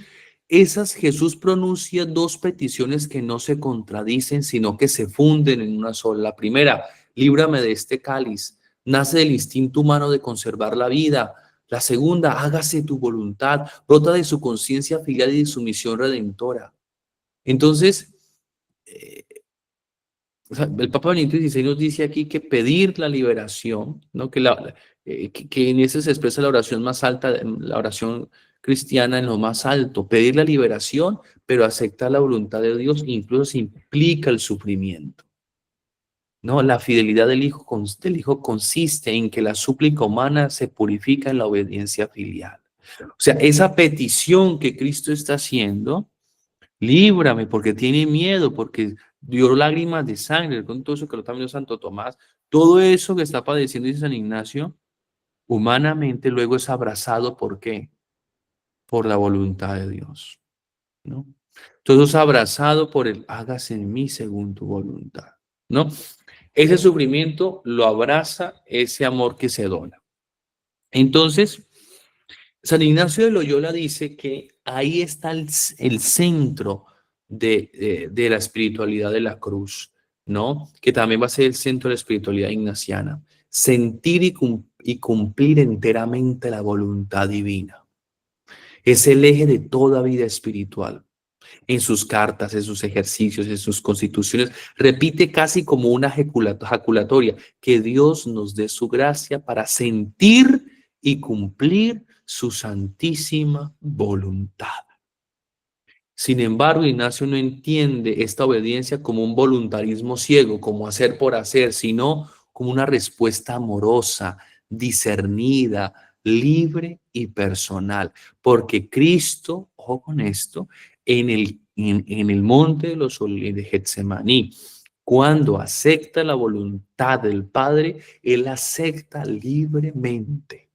Jesús pronuncia dos peticiones que no se contradicen, sino que se funden en una sola. La primera, líbrame de este cáliz. Nace del instinto humano de conservar la vida. La segunda, hágase tu voluntad. Brota de su conciencia filial y de su misión redentora. Entonces, o sea, el Papa Benedicto XVI nos dice aquí que pedir la liberación, ¿no? Que en eso se expresa la oración más alta, la oración cristiana en lo más alto, pedir la liberación, pero aceptar la voluntad de Dios, incluso si implica el sufrimiento. No, la fidelidad del hijo consiste en que la súplica humana se purifica en la obediencia filial. O sea, esa petición que Cristo está haciendo, líbrame porque tiene miedo, porque dio lágrimas de sangre, con todo eso que lo está viendo Santo Tomás, todo eso que está padeciendo, dice San Ignacio, humanamente luego es abrazado, ¿por qué? Por la voluntad de Dios, ¿no? Todo es abrazado por el hágase en mí según tu voluntad, ¿no? Ese sufrimiento lo abraza ese amor que se dona. Entonces, San Ignacio de Loyola dice que ahí está el centro de la espiritualidad de la cruz, ¿no? Que también va a ser el centro de la espiritualidad ignaciana. Sentir y cumplir enteramente la voluntad divina. Es el eje de toda vida espiritual. En sus cartas, en sus ejercicios, en sus constituciones, repite casi como una jaculatoria, que Dios nos dé su gracia para sentir y cumplir su santísima voluntad. Sin embargo, Ignacio no entiende esta obediencia como un voluntarismo ciego, como hacer por hacer, sino como una respuesta amorosa, discernida, libre y personal. Porque Cristo, ojo con esto, en el monte de los olivos de Getsemaní, cuando acepta la voluntad del Padre, Él acepta libremente.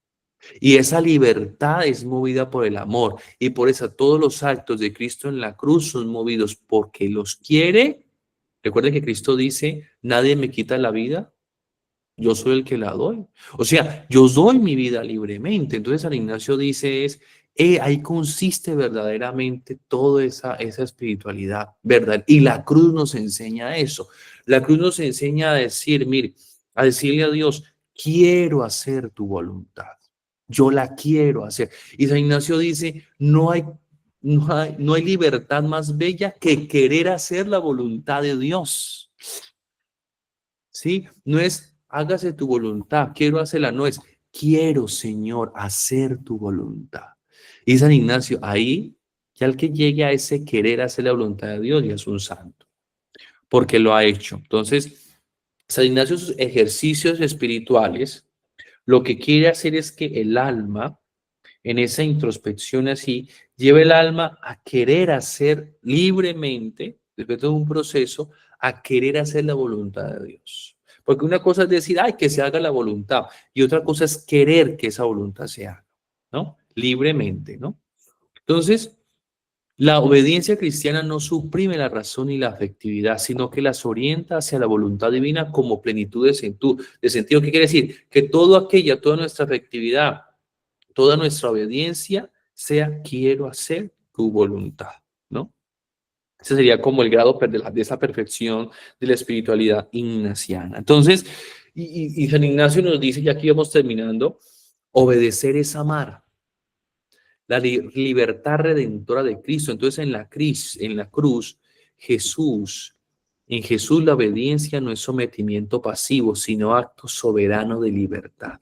Y esa libertad es movida por el amor. Y por eso todos los actos de Cristo en la cruz son movidos porque los quiere. Recuerden que Cristo dice, nadie me quita la vida, yo soy el que la doy. O sea, yo doy mi vida libremente. Entonces San Ignacio dice ahí consiste verdaderamente toda esa espiritualidad, ¿verdad? Y la cruz nos enseña eso. La cruz nos enseña a decir, mire, a decirle a Dios, quiero hacer tu voluntad. Yo la quiero hacer. Y San Ignacio dice, no hay libertad más bella que querer hacer la voluntad de Dios. ¿Sí? No es hágase tu voluntad, quiero hacerla, no es quiero, Señor, hacer tu voluntad. Y San Ignacio, ahí, ya el que llegue a ese querer hacer la voluntad de Dios, ya es un santo, porque lo ha hecho. Entonces, San Ignacio, sus ejercicios espirituales, lo que quiere hacer es que el alma, en esa introspección así, lleve el alma a querer hacer libremente, después de un proceso, a querer hacer la voluntad de Dios. Porque una cosa es decir, ay, que se haga la voluntad, y otra cosa es querer que esa voluntad se haga, ¿no? Libremente, ¿no? Entonces, la obediencia cristiana no suprime la razón y la afectividad, sino que las orienta hacia la voluntad divina como plenitud de sentido. ¿Qué quiere decir? Que toda nuestra afectividad, toda nuestra obediencia sea quiero hacer tu voluntad, ¿no? Ese sería como el grado de esa perfección de la espiritualidad ignaciana. Entonces, y San Ignacio nos dice, ya aquí vamos terminando, obedecer es amar. La libertad redentora de Cristo. Entonces, en la cruz, en Jesús la obediencia no es sometimiento pasivo, sino acto soberano de libertad.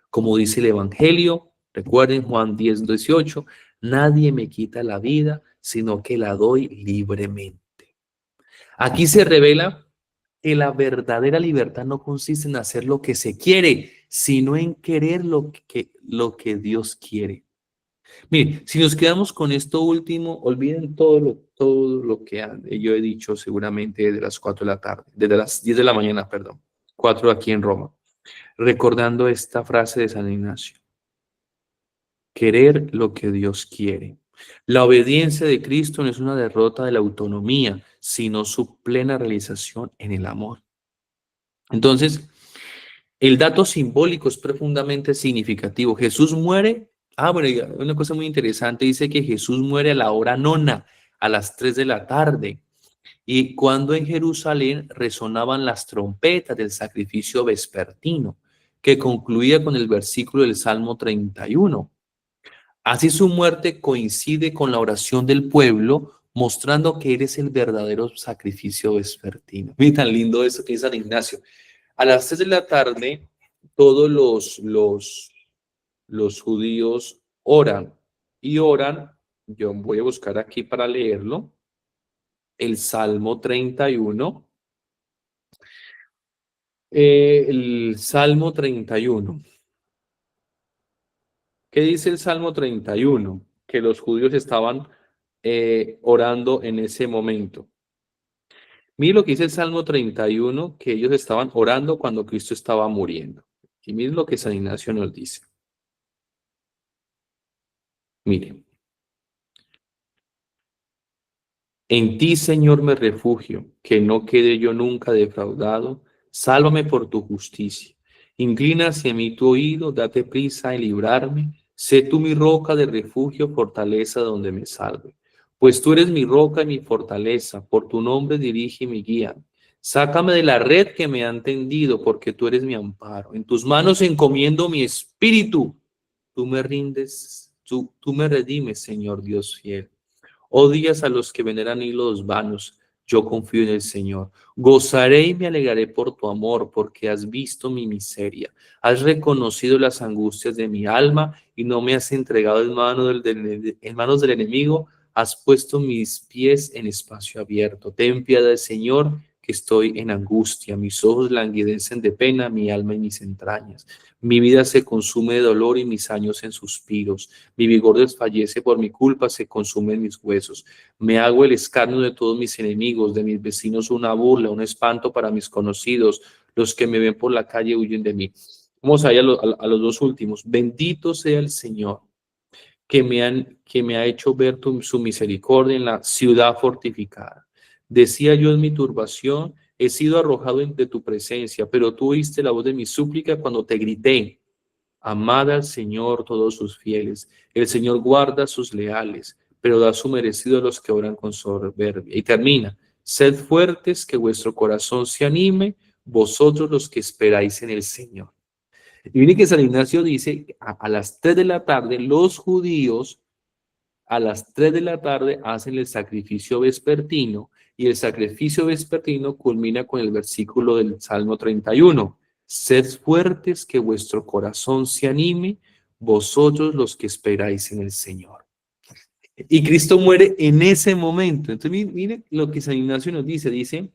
Como dice el Evangelio, recuerden Juan 10:18, nadie me quita la vida, sino que la doy libremente. Aquí se revela que la verdadera libertad no consiste en hacer lo que se quiere, sino en querer lo que Dios quiere. Mire, si nos quedamos con esto último, olviden todo lo que yo he dicho seguramente desde las 4 de la tarde, desde las 10 de la mañana, perdón, 4 aquí en Roma, recordando esta frase de San Ignacio, querer lo que Dios quiere. La obediencia de Cristo no es una derrota de la autonomía, sino su plena realización en el amor. Entonces, el dato simbólico es profundamente significativo. Jesús muere. Bueno, y una cosa muy interesante dice que Jesús muere a la hora nona, a las 3 de la tarde. Y cuando en Jerusalén resonaban las trompetas del sacrificio vespertino, que concluía con el versículo del Salmo 31. Así su muerte coincide con la oración del pueblo, mostrando que eres el verdadero sacrificio vespertino. Mira tan lindo eso que dice San Ignacio. A las 3 de la tarde, todos los judíos oran y oran. Yo voy a buscar aquí para leerlo. El Salmo 31. El Salmo 31. ¿Qué dice el Salmo 31? Que los judíos estaban orando en ese momento. Mire lo que dice el Salmo 31, que ellos estaban orando cuando Cristo estaba muriendo. Y miren lo que San Ignacio nos dice. Miren. En ti, Señor, me refugio, que no quede yo nunca defraudado. Sálvame por tu justicia. Inclina hacia mí tu oído, date prisa en librarme. Sé tú mi roca de refugio, fortaleza donde me salve. Pues tú eres mi roca y mi fortaleza, por tu nombre dirige mi guía. Sácame de la red que me han tendido, porque tú eres mi amparo. En tus manos encomiendo mi espíritu. Tú me redimes, Señor Dios fiel. Odias a los que veneran ídolos vanos. Yo confío en el Señor. Gozaré y me alegraré por tu amor, porque has visto mi miseria. Has reconocido las angustias de mi alma y no me has entregado en manos del enemigo. Has puesto mis pies en espacio abierto. Ten piedad, Señor, que estoy en angustia. Mis ojos languidecen de pena, mi alma y mis entrañas. Mi vida se consume de dolor y mis años en suspiros. Mi vigor desfallece por mi culpa, se consumen mis huesos. Me hago el escarnio de todos mis enemigos, de mis vecinos una burla, un espanto para mis conocidos. Los que me ven por la calle huyen de mí. Vamos a ir a los dos últimos. Bendito sea el Señor que me ha hecho ver su misericordia en la ciudad fortificada. Decía yo en mi turbación, he sido arrojado de tu presencia, pero tú oíste la voz de mi súplica cuando te grité. Amad al Señor todos sus fieles. El Señor guarda a sus leales, pero da su merecido a los que oran con soberbia. Y termina, sed fuertes, que vuestro corazón se anime, vosotros los que esperáis en el Señor. Y viene que San Ignacio dice, a las 3 de la tarde, los judíos a las 3 de la tarde hacen el sacrificio vespertino, y el sacrificio vespertino culmina con el versículo del Salmo 31. Sed fuertes, que vuestro corazón se anime, vosotros los que esperáis en el Señor. Y Cristo muere en ese momento. Entonces, mire lo que San Ignacio nos dice,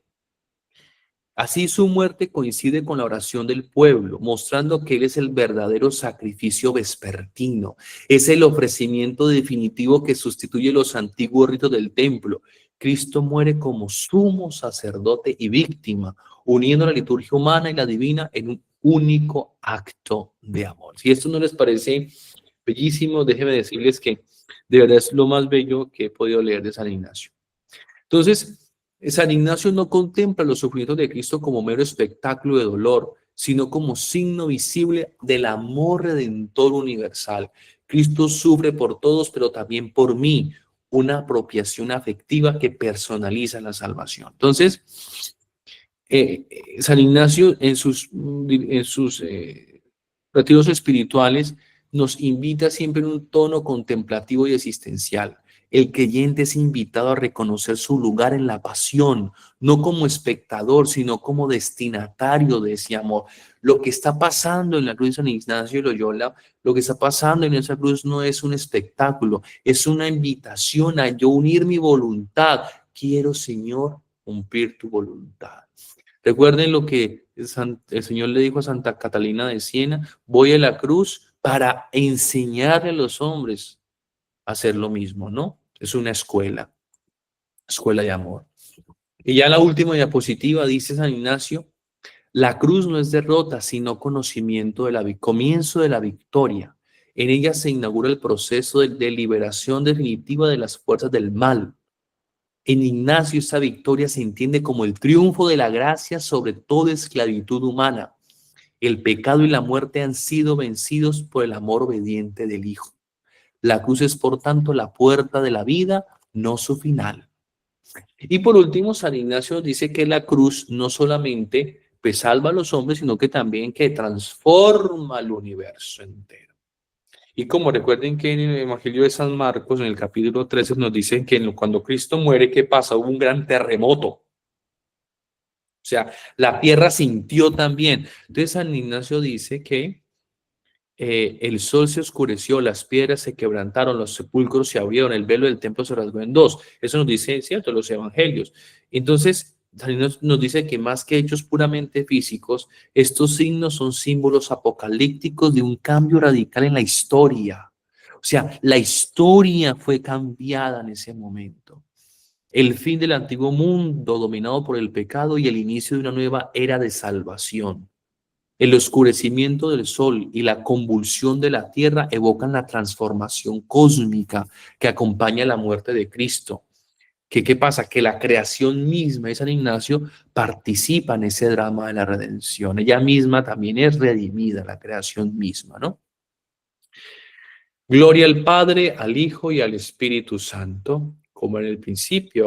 así su muerte coincide con la oración del pueblo, mostrando que Él es el verdadero sacrificio vespertino. Es el ofrecimiento definitivo que sustituye los antiguos ritos del templo. Cristo muere como sumo sacerdote y víctima, uniendo la liturgia humana y la divina en un único acto de amor. Si esto no les parece bellísimo, déjenme decirles que de verdad es lo más bello que he podido leer de San Ignacio. Entonces, San Ignacio no contempla los sufrimientos de Cristo como mero espectáculo de dolor, sino como signo visible del amor redentor universal. Cristo sufre por todos, pero también por mí, una apropiación afectiva que personaliza la salvación. Entonces, San Ignacio en sus retiros espirituales nos invita siempre en un tono contemplativo y existencial. El creyente es invitado a reconocer su lugar en la pasión, no como espectador, sino como destinatario de ese amor. Lo que está pasando en la cruz de San Ignacio de Loyola, lo que está pasando en esa cruz no es un espectáculo, es una invitación a yo unir mi voluntad. Quiero, Señor, cumplir tu voluntad. Recuerden lo que el Señor le dijo a Santa Catalina de Siena: voy a la cruz para enseñarle a los hombres a hacer lo mismo, ¿no? Es una escuela de amor. Y ya la última diapositiva dice San Ignacio: la cruz no es derrota, sino conocimiento comienzo de la victoria. En ella se inaugura el proceso de liberación definitiva de las fuerzas del mal. En Ignacio, esta victoria se entiende como el triunfo de la gracia sobre toda esclavitud humana. El pecado y la muerte han sido vencidos por el amor obediente del Hijo. La cruz es, por tanto, la puerta de la vida, no su final. Y por último, San Ignacio dice que la cruz no solamente pues salva a los hombres, sino que también que transforma el universo entero. Y como recuerden que en el Evangelio de San Marcos, en el capítulo 13, nos dicen que cuando Cristo muere, ¿qué pasa? Hubo un gran terremoto. O sea, la tierra sintió también. Entonces San Ignacio dice que el sol se oscureció, las piedras se quebrantaron, los sepulcros se abrieron, el velo del templo se rasgó en dos. Eso nos dice, ¿cierto?, los evangelios. Entonces, San Ignacio nos dice que más que hechos puramente físicos, estos signos son símbolos apocalípticos de un cambio radical en la historia. O sea, la historia fue cambiada en ese momento. El fin del antiguo mundo dominado por el pecado y el inicio de una nueva era de salvación. El oscurecimiento del sol y la convulsión de la tierra evocan la transformación cósmica que acompaña la muerte de Cristo. ¿Qué pasa? Que la creación misma de San Ignacio participa en ese drama de la redención. Ella misma también es redimida, la creación misma, ¿no? Gloria al Padre, al Hijo y al Espíritu Santo, como en el principio,